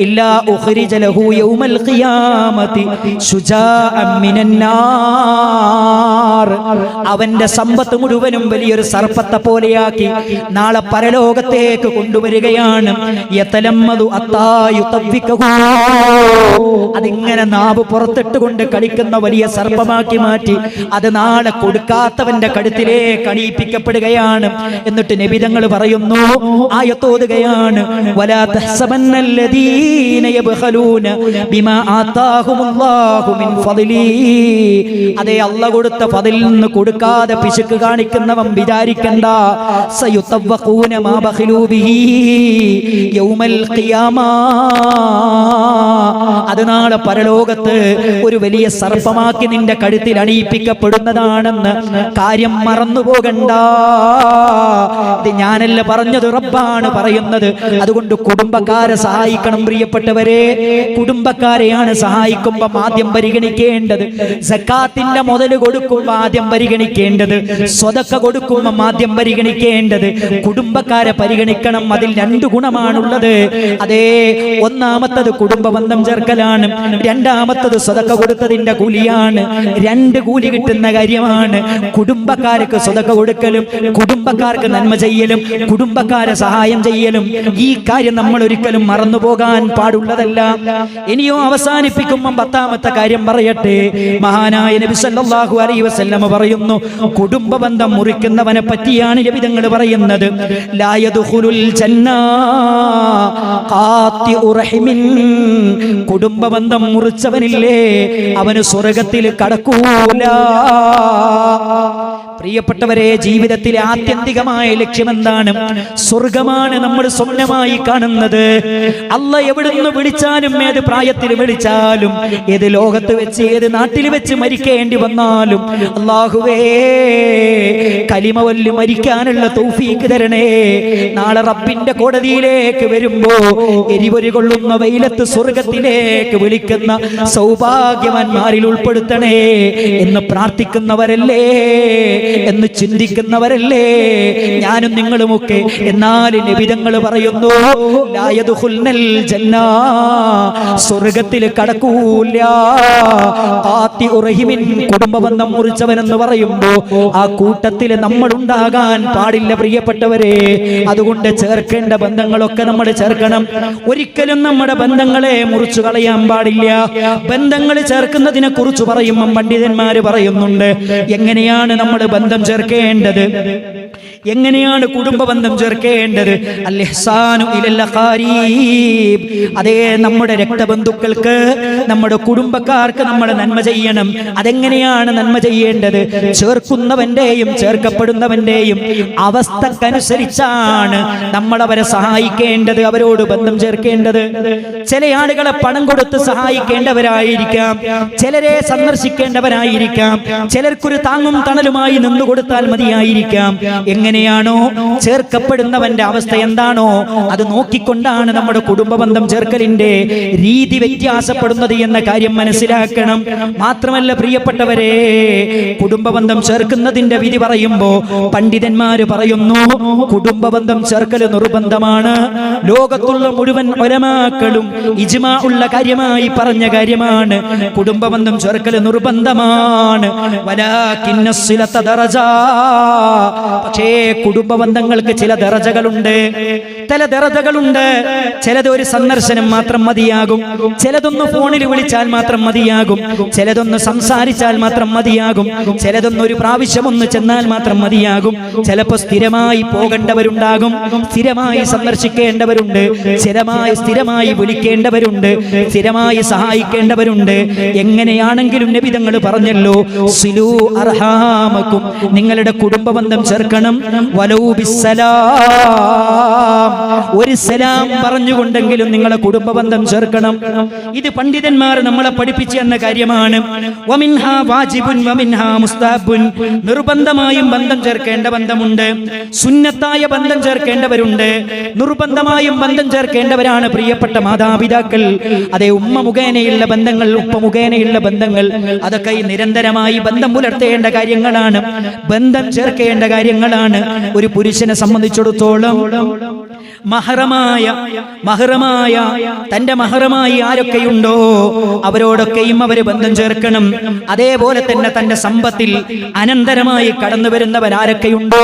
ഇല്ലാ ഉഖ്രിജ ലഹു യൗമൽ ഖിയാമത്തി ശുജാഅൻ മിനന്നാർ. അവന്റെ സമ്പത്ത് മുഴുവനും വലിയൊരു സർപ്പത്തെ പോലെയാക്കി നാളെ പരലോകത്തേക്ക് കൊണ്ടുവരികയാണ്. അതിങ്ങനെ നാവ് പുറത്തിട്ടുകൊണ്ട് കളിക്കുന്ന വലിയ സർപ്പമാക്കി മാറ്റി അത് നാളെ കൊടുക്കാത്തവന്റെ കഴുത്തിലേക്ക് അണിയിപ്പിക്കപ്പെടുകയാണ്. എന്നിട്ട് നബി തങ്ങൾ പറയുന്നു, ആയത്തോതുകയാണ്, വലാ തഹ്സബന്നല്ലദീന യബ്ഖലൂന ബിമാ ആതാഹുമുല്ലാഹു മിൻ ഫദ്ലി. അതേ, അല്ലാഹു കൊടുത്ത ഫദ്ലിൽ നിന്ന് കൊടുക്കാതെ പിശുക്ക് കാണിക്കുന്നവൻ വിചാരിക്കണ്ട, സയുതവഖൂന മാ ബഖലൂ ബിഹി യൗമൽ ഖിയാമ. അത് നാളെ പരലോകത്ത് ഒരു വലിയ സർപ്പമാക്കി നിന്റെ കഴുത്തിൽ അണിയിപ്പിക്കപ്പെടുന്നതാണെന്ന് കാര്യം മറന്നു പോകണ്ട. ഇത് ഞാനല്ല പറഞ്ഞത്, റബ്ബാണ് പറയുന്നത്. അതുകൊണ്ട് കുടുംബക്കാരെ സഹായിക്കണം പ്രിയപ്പെട്ടവരെ. കുടുംബക്കാരെയാണ് സഹായിക്കുമ്പോൾ ആദ്യം പരിഗണിക്കേണ്ടത്. സക്കാത്തിന്റെ മുതൽ കൊടുക്കുമ്പോൾ ആദ്യം പരിഗണിക്കേണ്ടത്, സ്വതക്ക കൊടുക്കുമ്പോൾ ആദ്യം പരിഗണിക്കേണ്ടത് കുടുംബക്കാരെ പരിഗണിക്കണം. അതിൽ 2 ഗുണമാണുള്ളത്. അതേ, ഒന്നാമത്തത് കുടുംബ ബന്ധം ചേർക്കലാണ്, രണ്ടാമത്തത് സ്വതക്ക കൊടുത്തതിന്റെ കൂലിയാണ്. 2 കൂലി കിട്ടുന്ന കാര്യമാണ്. കുടുംബക്കാർക്ക് സ്വതക്ക കൊടുക്കലും കുടുംബക്കാർക്ക് നന്മ ചെയ്യലും കുടുംബക്കാരെ സഹായം ചെയ്യലും. ഈ കാര്യം നമ്മൾ ഒരിക്കലും മറന്നു പോകാൻ പാടുള്ളതല്ല. ഇനിയോ അവസാനിപ്പിക്കുമ്പോൾ 10ാമത്തെ കാര്യം പറയട്ടെ. മഹാനായ നബി സല്ലല്ലാഹു അലൈഹി വസല്ലമ പറയുന്നു, കുടുംബ ബന്ധം മുറിക്കുന്നവനെ പറ്റിയാണ് നബി തങ്ങൾ പറയുന്നത്. ലാ യദ്ഖുലുൽ ജന്ന ഖാത്തിഉ റഹിമിൻ. കുടുംബ ബന്ധം മുറിച്ചവനില്ലേ, അവന് സ്വർഗ്ഗത്തിൽ കടക്കൂല. പ്രിയപ്പെട്ടവരെ, ജീവിതത്തിലെ ആത്യന്തികമായ ലക്ഷ്യം എന്താണ്? സ്വർഗമാണ് നമ്മൾ സ്വപ്നമായി കാണുന്നത്. അല്ലാഹ് എവിടുന്ന് വിളിച്ചാലും, ഏത് പ്രായത്തിൽ വിളിച്ചാലും, ഏത് ലോകത്ത് വെച്ച്, ഏത് നാട്ടിൽ വെച്ച് മരിക്കേണ്ടി വന്നാലും, അല്ലാഹുവേ കലിമ വല്ലി മരിക്കാനുള്ള തൗഫീക്ക് തരണേ. നാളെ റബ്ബിന്റെ കോടതിയിലേക്ക് വരുമ്പോ എരിപൊരി കൊള്ളുന്ന വെയിലത്ത് സ്വർഗത്തിലേക്ക് വിളിക്കുന്ന സൗഭാഗ്യവാന്മാരിൽ ഉൾപ്പെടുത്തണേ എന്ന് പ്രാർത്ഥിക്കുന്നവരല്ലേ, എന്ന് ചിന്തിക്കുന്നവരല്ലേ ഞാനും നിങ്ങളുമൊക്കെ. എന്നാൽ നബി തങ്ങൾ പറയുന്നു, ലാ യദ്ഖുൽനൽ ജന്ന, സ്വർഗ്ഗത്തിൽ കടക്കൂല. ഖാത്തിഉ റഹിമിൻ, കുടുംബ ബന്ധം മുറിച്ചവനെന്ന് പറയുമ്പോ ആ കൂട്ടത്തിൽ നമ്മൾ ഉണ്ടാകാൻ പാടില്ല പ്രിയപ്പെട്ടവരെ. അതുകൊണ്ട് ചേർക്കേണ്ട ബന്ധങ്ങളൊക്കെ നമ്മൾ ചേർക്കണം. ഒരിക്കലും നമ്മുടെ ബന്ധങ്ങളെ മുറിച്ചു കളയാൻ പാടില്ല. ബന്ധങ്ങൾ ചേർക്കുന്നതിനെ കുറിച്ച് പറയുമ്പോൾ പണ്ഡിതന്മാര് പറയുന്നുണ്ട്, എങ്ങനെയാണ് നമ്മൾ ബന്ധം ചേർക്കേണ്ടത്, എങ്ങനെയാണ് കുടുംബ ബന്ധം ചേർക്കേണ്ടത്. അൽ ഇഹ്സാനു ഇലൽ ഖരീബ്. അതേ, നമ്മുടെ രക്തബന്ധുക്കൾക്ക്, നമ്മുടെ കുടുംബക്കാർക്ക് നമ്മൾ നന്മ ചെയ്യണം. അതെങ്ങനെയാണ് നന്മ ചെയ്യേണ്ടത്? ചേർക്കുന്നവന്റെയും ചേർക്കപ്പെടുന്നവന്റെയും അവസ്ഥക്കനുസരിച്ചാണ് നമ്മൾ അവരെ സഹായിക്കേണ്ടത്, അവരോട് ബന്ധം ചേർക്കേണ്ടത്. ചില ആളുകളെ പണം കൊടുത്ത് സഹായിക്കേണ്ടവരായിരിക്കാം, ചിലരെ സന്ദർശിക്കേണ്ടവരായിരിക്കാം, ചിലർക്കൊരു താങ്ങും തണലുമായി നിന്നു കൊടുത്താൽ മതിയായിരിക്കാം. എങ്ങനെ എങ്ങനെയാണോ ചേർക്കപ്പെടുന്നവന്റെ അവസ്ഥ എന്താണോ അത് നോക്കിക്കൊണ്ടാണ് നമ്മുടെ കുടുംബബന്ധം ചേർക്കലിന്റെ രീതി വ്യത്യാസപ്പെടുന്നത് എന്ന കാര്യം മനസ്സിലാക്കണം. മാത്രമല്ല പ്രിയപ്പെട്ടവരെ, കുടുംബബന്ധം ചേർക്കുന്നതിന്റെ വിധി പറയുമ്പോ പണ്ഡിതന്മാര് പറയുന്നു കുടുംബബന്ധം ചേർക്കൽ നിർബന്ധമാണ്. ലോകത്തുള്ള മുഴുവൻ ഉലമാക്കളും ഇജ്മാ ഉള്ള കാര്യമായി പറഞ്ഞ കാര്യമാണ്. കുടുംബബന്ധം ചേർക്കൽ നിർബന്ധമാണ്. വലാകിന്ന സിലത ദറജ, പക്ഷേ കുടുംബബന്ധങ്ങൾക്ക് ചില ദറജകളുണ്ട്. ചിലത് ഒരു സന്ദർശനം മാത്രം മതിയാകും, ചിലതൊന്ന് ഫോണിൽ വിളിച്ചാൽ മാത്രം മതിയാകും, ചിലതൊന്ന് സംസാരിച്ചാൽ മാത്രം മതിയാകും, ചിലതൊന്ന് ഒരു പ്രാവശ്യം ഒന്ന് ചെന്നാൽ മാത്രം മതിയാകും. ചിലപ്പോൾ സ്ഥിരമായി പോകേണ്ടവരുണ്ടാകും, സ്ഥിരമായി സന്ദർശിക്കേണ്ടവരുണ്ട്, സ്ഥിരമായി വിളിക്കേണ്ടവരുണ്ട്, സ്ഥിരമായി സഹായിക്കേണ്ടവരുണ്ട്. എങ്ങനെയാണെങ്കിലും നബി തങ്ങൾ പറഞ്ഞല്ലോ, സിലു അർഹാമക്കും, നിങ്ങളുടെ കുടുംബബന്ധം ചേർക്കണം. വലൗ ബിസ്സലാം, ഒരു സലാം പറഞ്ഞുകൊണ്ടെങ്കിലും നിങ്ങളെ കുടുംബബന്ധം ചേർക്കണം. ഇത് പണ്ഡിതന്മാർ നമ്മളെ പഠിപ്പിച്ചു എന്ന കാര്യമാണ്. വമിൻഹാ വാജിബുൻ വമിൻഹാ മുസ്തഹബുൻ, നിർബന്ധമായും ബന്ധം ചേർക്കേണ്ട ബന്ധമുണ്ട്, സുന്നത്തായ ബന്ധം ചേർക്കേണ്ടവരുണ്ട്. നിർബന്ധമായും ബന്ധം ചേർക്കേണ്ടവരാണ് പ്രിയപ്പെട്ട മാതാപിതാക്കൾ. അതേ ഉമ്മ മുഖേനയുള്ള ബന്ധങ്ങൾ, ഉപ്പ മുഖേനയുള്ള ബന്ധങ്ങൾ, അതൊക്കെ ഈ നിരന്തരമായി ബന്ധം പുലർത്തേണ്ട കാര്യങ്ങളാണ്, ബന്ധം ചേർക്കേണ്ട കാര്യങ്ങളാണ്. ഒരു പുരുഷനെ സംബന്ധിച്ചിടത്തോളം മഹറമായ തന്റെ മഹറമായി ആരൊക്കെയുണ്ടോ അവരോടൊക്കെയും അവര് ബന്ധം ചേർക്കണം. അതേപോലെ തന്നെ തന്റെ സമ്പത്തിൽ അനന്തരമായി കടന്നു വരുന്നവരാരൊക്കെയുണ്ടോ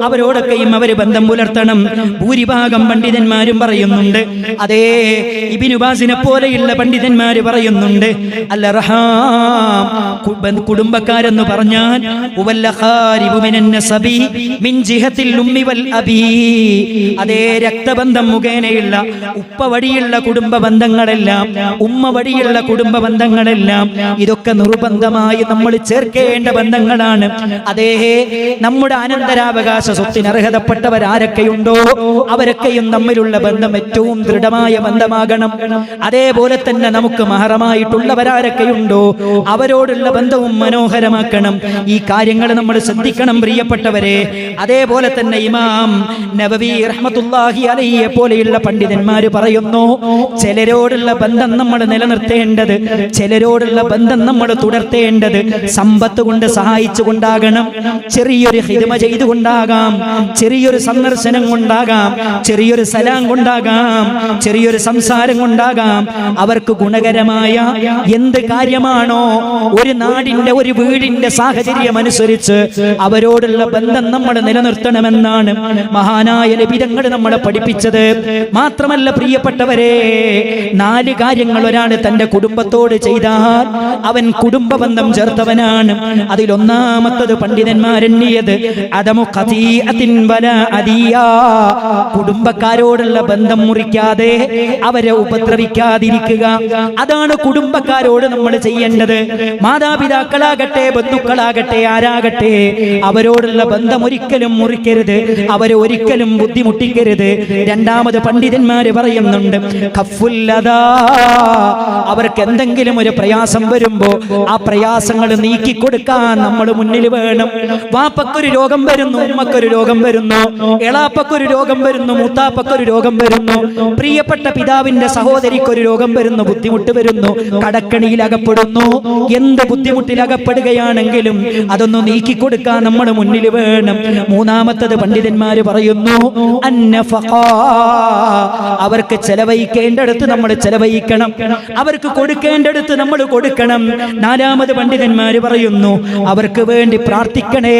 അവരോടൊക്കെയും അവര് ബന്ധം പുലർത്തണം. ഭൂരിഭാഗം പണ്ഡിതന്മാരും പറയുന്നുണ്ട്, അതേ ഇബ്നു ബാസിനെ പോലെയുള്ള പണ്ഡിതന്മാര് പറയുന്നുണ്ട്, കുടുംബക്കാരെന്ന് പറഞ്ഞാൽ അതേ രക്തബന്ധം മുഖേനയുള്ള ഉപ്പ വഴിയുള്ള കുടുംബ ബന്ധങ്ങളെല്ലാം, ഉമ്മ വഴിയുള്ള കുടുംബ ബന്ധങ്ങളെല്ലാം ഇതൊക്കെ നിർബന്ധമായി നമ്മൾ ചേർക്കേണ്ട ബന്ധങ്ങളാണ്. അതേ നമ്മുടെ അനന്തരാവകാശ സ്വത്തിന് അർഹതപ്പെട്ടവരാരൊക്കെയുണ്ടോ അവരൊക്കെയും തമ്മിലുള്ള ബന്ധം ഏറ്റവും ദൃഢമായ ബന്ധമാകണം. അതേപോലെ തന്നെ നമുക്ക് മഹറമായിട്ടുള്ളവരാരൊക്കെയുണ്ടോ അവരോടുള്ള ബന്ധവും മനോഹരമാക്കണം. ഈ കാര്യങ്ങൾ നമ്മൾ ശ്രദ്ധിക്കണം പ്രിയപ്പെട്ടവരെ. അതേപോലെ തന്നെ ഇമാം നബവി റഹ്മത്തുള്ളാഹി അലൈഹിയെ പോലെയുള്ള പണ്ഡിതന്മാര് പറയുന്നു, ചിലരോടുള്ള ബന്ധം നമ്മൾ നിലനിർത്തേണ്ടത്, ചിലരോടുള്ള ബന്ധം നമ്മൾ തുടർത്തേണ്ടത് സമ്പത്ത് കൊണ്ട് സഹായിച്ചുകൊണ്ടാകണം, ചെറിയൊരു ഹിദ്മ ചെയ്തുകൊണ്ടാകാം, ചെറിയൊരു സന്ദർശനം കൊണ്ടാകാം, ചെറിയൊരു സലാം കൊണ്ടാകാം, ചെറിയൊരു സംസാരം കൊണ്ടാകാം. അവർക്ക് ഗുണകരമായ എന്ത് കാര്യമാണോ ഒരു നാടിന്റെ ഒരു വീടിന്റെ സാഹചര്യം അനുസരിച്ച് അവരോടുള്ള ബന്ധം നമ്മൾ നിലനിർത്തണമെന്നാണ് മഹാനായ നബി തങ്ങൾ നമ്മളെ പഠിപ്പിച്ചത്. മാത്രമല്ല പ്രിയപ്പെട്ടവരെ, 4 കാര്യങ്ങൾ ഒരാൾ തന്റെ കുടുംബത്തോട് ചെയ്താൽ അവൻ കുടുംബ ബന്ധം ചേർത്തവനാണ്. അതിലൊന്നാമത്തത് പണ്ഡിതന്മാരെണ്ണിയത് അദമു ഖതീഅത്തിൻ വലാ അദിയാ, കുടുംബക്കാരോടുള്ള ബന്ധം മുറിക്കാതെ അവരെ ഉപദ്രവിക്കാതിരിക്കുക. അതാണ് കുടുംബക്കാരോട് നമ്മൾ ചെയ്യേണ്ടത്. മാതാപിതാക്കളാകട്ടെ ബന്ധുക്കളാകട്ടെ ആരാകട്ടെ അവരോടുള്ള ബന്ധം ഒരിക്കലും മുറിക്കരുത്, അവരെ ഒരിക്കലും ബുദ്ധിമുട്ടിക്കരുത്. രണ്ടാമത് പണ്ഡിതന്മാര് പറയുന്നുണ്ട്, ഖഫുല്ലദാ, അവർക്ക് എന്തെങ്കിലും ഒരു പ്രയാസം വരുമ്പോ ആ പ്രയാസങ്ങൾ നീക്കിക്കൊടുക്കാൻ നമ്മൾ മുന്നിൽ വേണം. വാപ്പക്കൊരു രോഗം വരുന്നു, ഉമ്മക്കൊരു രോഗം വരുന്നു, എളാപ്പക്കൊരു രോഗം വരുന്നു, മൂത്താപ്പക്കൊരു രോഗം വരുന്നു, പ്രിയപ്പെട്ട പിതാവിന്റെ സഹോദരിക്കൊരു രോഗം വരുന്നു, ബുദ്ധിമുട്ട് വരുന്നു, കടക്കണിയിൽ അകപ്പെടുന്നു. എന്ത് ബുദ്ധിമുട്ടിൽ അകപ്പെടുകയാണെങ്കിലും അതൊന്ന് നീക്കിക്കൊടുക്കാൻ നമ്മൾ മുന്നിൽ വേണം. മൂന്നാമത്തത് പണ്ഡിതന്മാര് പറയുന്നു, അവർക്ക് ചെലവഴിക്കേണ്ടടുത്ത് നമ്മൾ ചെലവഴിക്കണം, അവർക്ക് കൊടുക്കേണ്ടടുത്ത് നമ്മൾ കൊടുക്കണം. നാലാമത് പണ്ഡിതന്മാര് പറയുന്നു, അവർക്ക് വേണ്ടി പ്രാർത്ഥിക്കണേ.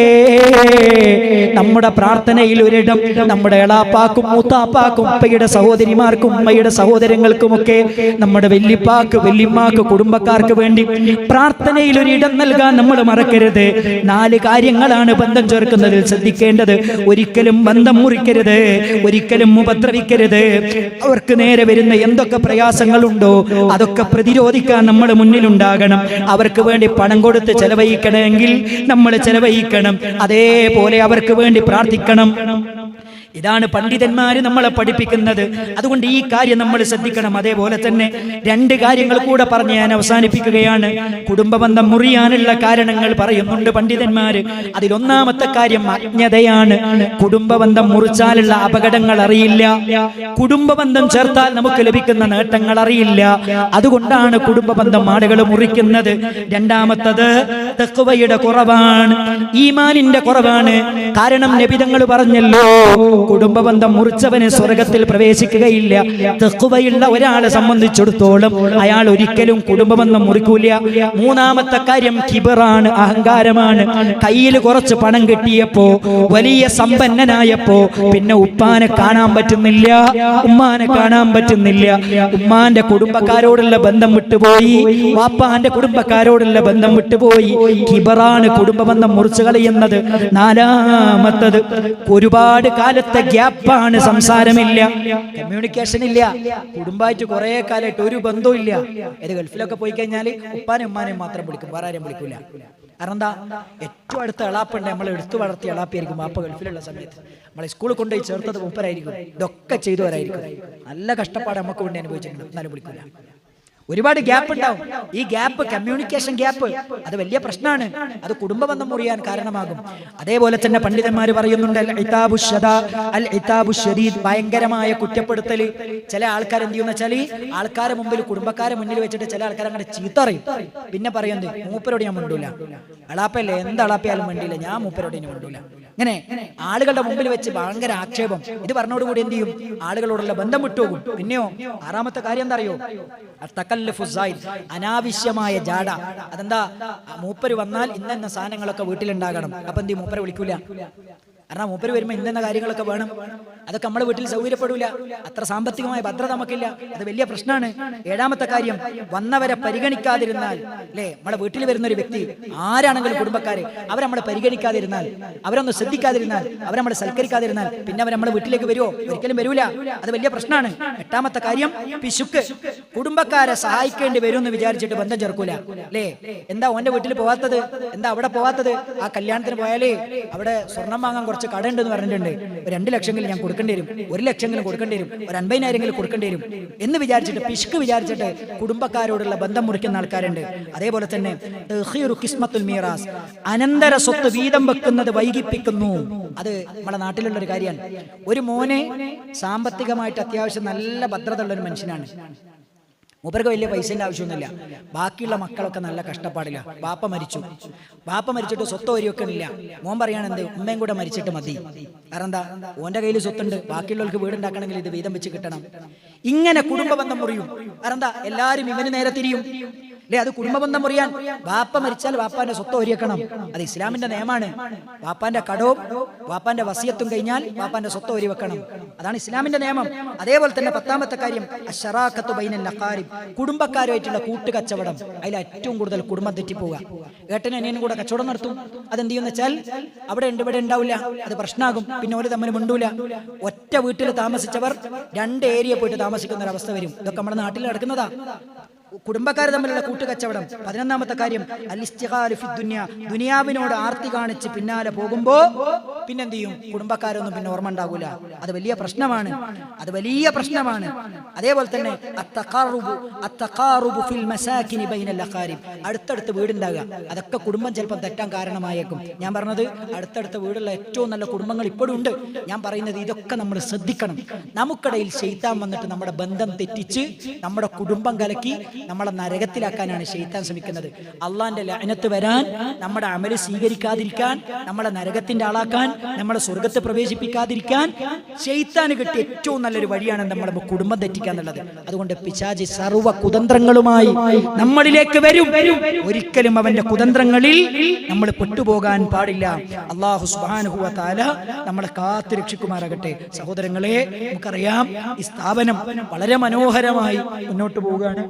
നമ്മുടെ പ്രാർത്ഥനയിൽ ഒരിടം നമ്മുടെ എളാപ്പാക്കും മൂത്താപ്പാക്കും ഉപ്പയുടെ സഹോദരിമാർക്കും ഉമ്മയുടെ സഹോദരങ്ങൾക്കുമൊക്കെ നമ്മുടെ വല്യപ്പാക്ക് വല്യമ്മാക്ക് കുടുംബക്കാർക്ക് വേണ്ടി പ്രാർത്ഥനയിൽ ഒരിടം നൽകാൻ നമ്മൾ മറക്കരുത്. 4 കാര്യങ്ങളാണ് ബന്ധം ചേർക്കുന്നതിൽ ശ്രദ്ധിക്കേണ്ടത്. ഒരിക്കലും ബന്ധം മുറിക്കരുത്, ഒരിക്കലും ഉപദ്രവിക്കരുത്. അവർക്ക് നേരെ വരുന്ന എന്തൊക്കെ പ്രയാസങ്ങളുണ്ടോ അതൊക്കെ പ്രതിരോധിക്കാൻ നമ്മൾ മുന്നിലുണ്ടാകണം. അവർക്ക് വേണ്ടി പണം കൊടുത്ത് ചെലവഴിക്കണമെങ്കിൽ നമ്മൾ ചെലവഴിക്കണം. അതേപോലെ അവർക്ക് വേണ്ടി പ്രാർത്ഥിക്കണം. ഇതാണ് പണ്ഡിതന്മാര് നമ്മളെ പഠിപ്പിക്കുന്നത്. അതുകൊണ്ട് ഈ കാര്യം നമ്മൾ ശ്രദ്ധിക്കണം. അതേപോലെ തന്നെ 2 കാര്യങ്ങൾ കൂടെ പറഞ്ഞ് ഞാൻ അവസാനിപ്പിക്കുകയാണ്. കുടുംബബന്ധം മുറിയാനുള്ള കാരണങ്ങൾ പറയുന്നുണ്ട് പണ്ഡിതന്മാര്. അതിലൊന്നാമത്തെ കാര്യം അജ്ഞതയാണ്. കുടുംബബന്ധം മുറിച്ചാലുള്ള അപകടങ്ങൾ അറിയില്ല, കുടുംബബന്ധം ചേർത്താൽ നമുക്ക് ലഭിക്കുന്ന നേട്ടങ്ങൾ അറിയില്ല. അതുകൊണ്ടാണ് കുടുംബബന്ധം ആളുകൾ മുറിക്കുന്നത്. രണ്ടാമത്തത് തഖ്വയുടെ കുറവാണ്, ഈമാനിന്റെ കുറവാണ്. കാരണം നബി തങ്ങൾ പറഞ്ഞല്ലോ, കുടുംബബന്ധം മുറിച്ചവന് സ്വർഗത്തിൽ പ്രവേശിക്കുകയില്ല. തഖ്വയുള്ള ഒരാളെ സംബന്ധിച്ചിടത്തോളം അയാൾ ഒരിക്കലും കുടുംബബന്ധം മുറിക്കൂല. മൂന്നാമത്തെ കാര്യം കിബറാണ്, അഹങ്കാരമാണ്. കയ്യിൽ കുറച്ച് പണം കിട്ടിയപ്പോ, വലിയ സമ്പന്നനായപ്പോ പിന്നെ ഉപ്പാനെ കാണാൻ പറ്റുന്നില്ല, ഉമ്മാനെ കാണാൻ പറ്റുന്നില്ല. ഉമ്മാന്റെ കുടുംബക്കാരോടുള്ള ബന്ധം വിട്ടുപോയി, വാപ്പാന്റെ കുടുംബക്കാരോടുള്ള ബന്ധം വിട്ടുപോയി. കിബറാണ് കുടുംബബന്ധം മുറിച്ചു കളയുന്നത്. നാലാമത്തത് ഒരുപാട് കാലത്തെ ഗ്യാപ്പാണ്, സംസാരമില്ല, കമ്മ്യൂണിക്കേഷൻ ഇല്ല. കുടുംബമായിട്ട് കുറെ കാലമായിട്ട് ഒരു ബന്ധവും ഇല്ല. ഇത് ഗൾഫിലൊക്കെ പോയി കഴിഞ്ഞാൽ ഉപ്പാനും ഉമ്മാനെയും മാത്രം വിളിക്കും, വേറെ ആരും വിളിക്കൂല. കാരണം എന്താ, ഏറ്റവും അടുത്ത എളാപ്പുണ്ട്, നമ്മൾ എടുത്തു വളർത്തിയ എളാപ്പായിരിക്കും വാപ്പ ഗൾഫിലുള്ള സമയത്ത്. നമ്മളെ സ്കൂളിൽ കൊണ്ടുപോയി ചേർത്തത് മൂപ്പരായിരിക്കും, ഇതൊക്കെ ചെയ്തവരായിരിക്കും. നല്ല കഷ്ടപ്പാട് നമുക്ക് വേണ്ടി അനുഭവിച്ചിട്ടുണ്ട്, എന്നാലും വിളിക്കൂല. ഒരുപാട് ഗ്യാപ്പ് ഉണ്ടാവും. ഈ ഗ്യാപ്പ്, കമ്മ്യൂണിക്കേഷൻ ഗ്യാപ്പ്, അത് വലിയ പ്രശ്നമാണ്. അത് കുടുംബബന്ധം മുറിയാൻ കാരണമാകും. അതേപോലെ തന്നെ പണ്ഡിതന്മാർ പറയുന്നുണ്ട്, ഭയങ്കരമായ കുറ്റപ്പെടുത്തൽ. ചില ആൾക്കാർ എന്ത് ചെയ്യുന്ന വെച്ചാൽ, ആൾക്കാരെ മുമ്പിൽ, കുടുംബക്കാരെ മുന്നിൽ വെച്ചിട്ട് ചില ആൾക്കാർ അങ്ങനെ ചീത്ത പറയും. പിന്നെ പറയുന്നത്, മൂപ്പരോട് ഞാൻ മിണ്ടൂല, അളാപ്പല്ലേ, എന്ത് അളാപ്പയാലും മിണ്ടില്ല, ഞാൻ മൂപ്പരോട് ഇനി മിണ്ടൂല. ഇങ്ങനെ ആളുകളുടെ മുമ്പിൽ വെച്ച് ഭയങ്കര ആക്ഷേപം. ഇത് പറഞ്ഞോടുകൂടി എന്ത് ചെയ്യും, ആളുകളോടുള്ള ബന്ധം വിട്ടുപോകും. പിന്നെയോ ആറാമത്തെ കാര്യം എന്താ അറിയോ, അനാവശ്യമായ ജാട. അതെന്താ, മൂപ്പര് വന്നാൽ ഇന്ന സാധനങ്ങളൊക്കെ വീട്ടിലുണ്ടാകണം. അപ്പൊ എന്ത് ചെയ്യും, മൂപ്പരെ വിളിക്കൂല. കാരണം മൂപ്പര് വരുമ്പോൾ ഇന്ന കാര്യങ്ങളൊക്കെ വേണം. അതൊക്കെ നമ്മുടെ വീട്ടിൽ സൗകര്യപ്പെടൂല, അത്ര സാമ്പത്തികമായ ഭദ്രത നമുക്കില്ല. അത് വലിയ പ്രശ്നമാണ്. ഏഴാമത്തെ കാര്യം, വന്നവരെ പരിഗണിക്കാതിരുന്നാൽ, അല്ലേ, നമ്മുടെ വീട്ടിൽ വരുന്ന ഒരു വ്യക്തി ആരാണെങ്കിലും കുടുംബക്കാരെ, അവരെ നമ്മളെ പരിഗണിക്കാതിരുന്നാൽ, അവരൊന്ന് ശ്രദ്ധിക്കാതിരുന്നാൽ, അവരെ നമ്മളെ സൽക്കരിക്കാതിരുന്നാൽ പിന്നെ അവർ നമ്മുടെ വീട്ടിലേക്ക് വരുമോ? ഒരിക്കലും വരൂല. അത് വലിയ പ്രശ്നമാണ്. എട്ടാമത്തെ കാര്യം, പിശുക്ക്. കുടുംബക്കാരെ സഹായിക്കേണ്ടി വരും എന്ന് വിചാരിച്ചിട്ട് ബന്ധം ചേർക്കൂല. അല്ലേ, എന്താ ഓന്റെ വീട്ടിൽ പോവാത്തത്, എന്താ അവിടെ പോവാത്തത്, ആ കല്യാണത്തിന് പോയാലേ അവിടെ സ്വർണം വാങ്ങാൻ കുറച്ച് കട ഉണ്ടെന്ന് പറഞ്ഞിട്ടുണ്ട്, 2 ലക്ഷമെങ്കിലും ഞാൻ കൊടുക്കേണ്ടി വരും, 1 ലക്ഷമെങ്കിലും കൊടുക്കേണ്ടി വരും, ഒരു 50,000 കൊടുക്കേണ്ടി വരും എന്ന് വിചാരിച്ചിട്ട്, പിശുക്ക് വിചാരിച്ചിട്ട് കുടുംബക്കാരോടുള്ള ബന്ധം മുറിക്കുന്ന ആൾക്കാരുണ്ട്. അതേപോലെ തന്നെ അനന്തര സ്വത്ത് വീതം വെക്കുന്നത് വൈകിപ്പിക്കുന്നു. അത് നമ്മുടെ നാട്ടിലുള്ള ഒരു കാര്യമാണ്. ഒരു മോനെ സാമ്പത്തികമായിട്ട് അത്യാവശ്യം നല്ല ഭദ്രത ഉള്ള ഒരു മനുഷ്യനാണ്, മൂപ്പർക്ക് വലിയ പൈസന്റെ ആവശ്യമൊന്നുമില്ല. ബാക്കിയുള്ള മക്കളൊക്കെ നല്ല കഷ്ടപ്പാടില്ല. ബാപ്പ മരിച്ചിട്ട് സ്വത്ത് ഒരുവെക്കണില്ല. മോൻ പറയാണെന്ത്, ഉമ്മയും കൂടെ മരിച്ചിട്ട് മതി. കാരണം എന്താ, ഓന്റെ കയ്യിൽ സ്വത്തുണ്ട്, ബാക്കിയുള്ളവർക്ക് വീടുണ്ടാക്കണമെങ്കിൽ ഇത് വീതം വെച്ച് കിട്ടണം. ഇങ്ങനെ കുടുംബബന്ധം മുറിയും. കാരണം എന്താ, എല്ലാവരും ഇവന് നേരെ തിരിയും. അല്ലെ, അത് കുടുംബബന്ധം മുറിയാൻ. വാപ്പ മരിച്ചാൽ വാപ്പാന്റെ സ്വത്ത് ഒരുക്കണം, അത് ഇസ്ലാമിന്റെ നിയമമാണ്. വാപ്പാന്റെ കടവും വാപ്പാന്റെ വസിയത്തും കഴിഞ്ഞാൽ വാപ്പാന്റെ സ്വത്ത് ഒരു വെക്കണം, അതാണ് ഇസ്ലാമിന്റെ നിയമം. അതേപോലെ തന്നെ 10ാമത്തെ കാര്യം, അശ്ശറാഖത്തു ബൈനൽ അഖാരിബ്, കുടുംബക്കാരുമായിട്ടുള്ള കൂട്ടുകച്ചവടം. അതിൽ ഏറ്റവും കൂടുതൽ കുടുംബം തെറ്റിപ്പോവുക. ഏട്ടനും അനിയനും കൂടെ കച്ചവടം നടത്തും. അതെന്ത് ചെയ്യുന്ന വെച്ചാൽ, അവിടെ ഉണ്ട് ഇവിടെ ഉണ്ടാവില്ല, അത് പ്രശ്നമാകും. പിന്നെ ഓര് തമ്മിൽ മിണ്ടൂല. ഒറ്റ വീട്ടിൽ താമസിച്ചവർ 2 ഏരിയ പോയിട്ട് താമസിക്കുന്ന ഒരു അവസ്ഥ വരും. ഇതൊക്കെ നമ്മുടെ നാട്ടിൽ നടക്കുന്നതാ, കുടുംബക്കാർ തമ്മിലുള്ള കൂട്ടുകച്ചവടം. 11ാമത്തെ കാര്യം, ദുനിയാവിനോട് ആർത്തി കാണിച്ച് പിന്നാലെ പോകുമ്പോ പിന്നെന്ത് ചെയ്യും, കുടുംബക്കാരൊന്നും പിന്നെ ഓർമ്മ ഉണ്ടാകൂല. അത് വലിയ പ്രശ്നമാണ്, അത് വലിയ പ്രശ്നമാണ്. അതേപോലെ തന്നെ അടുത്തടുത്ത് വീടുണ്ടാകുക, അതൊക്കെ കുടുംബം ചിലപ്പോൾ തെറ്റാൻ കാരണമായേക്കും. ഞാൻ പറഞ്ഞത് അടുത്തടുത്ത വീടുള്ള ഏറ്റവും നല്ല കുടുംബങ്ങൾ ഇപ്പോഴും ഉണ്ട്. ഞാൻ പറയുന്നത് ഇതൊക്കെ നമ്മൾ ശ്രദ്ധിക്കണം. നമുക്കിടയിൽ ശൈത്താൻ വന്നിട്ട് നമ്മുടെ ബന്ധം തെറ്റിച്ച് നമ്മുടെ കുടുംബം കലക്കി നമ്മളെ നരകത്തിലാക്കാനാണ് ശൈത്താൻ ശ്രമിക്കുന്നത്. അള്ളാന്റെ ലഅനത്ത് വരാൻ, നമ്മുടെ അമല് സ്വീകരിക്കാതിരിക്കാൻ, നമ്മളെ നരകത്തിന്റെ ആളാക്കാൻ, നമ്മളെ സ്വർഗത്തെ പ്രവേശിപ്പിക്കാതിരിക്കാൻ ശൈത്താന് കിട്ടിയ ഏറ്റവും നല്ലൊരു വഴിയാണ് നമ്മുടെ കുടുംബം തെറ്റിക്കുക എന്നുള്ളത്. അതുകൊണ്ട് പിശാചി സർവ്വ കുതന്ത്രങ്ങളുമായി നമ്മളിലേക്ക് വരും. ഒരിക്കലും അവന്റെ കുതന്ത്രങ്ങളിൽ നമ്മൾ പെട്ടുപോകാൻ പാടില്ല. അല്ലാഹു സുബ്ഹാനഹു വ തആല നമ്മളെ കാത്തു രക്ഷിക്കുമാറാകട്ടെ. സഹോദരങ്ങളെ, നമുക്കറിയാം ഈ സ്ഥാപനം വളരെ മനോഹരമായി മുന്നോട്ട് പോവുകയാണ്.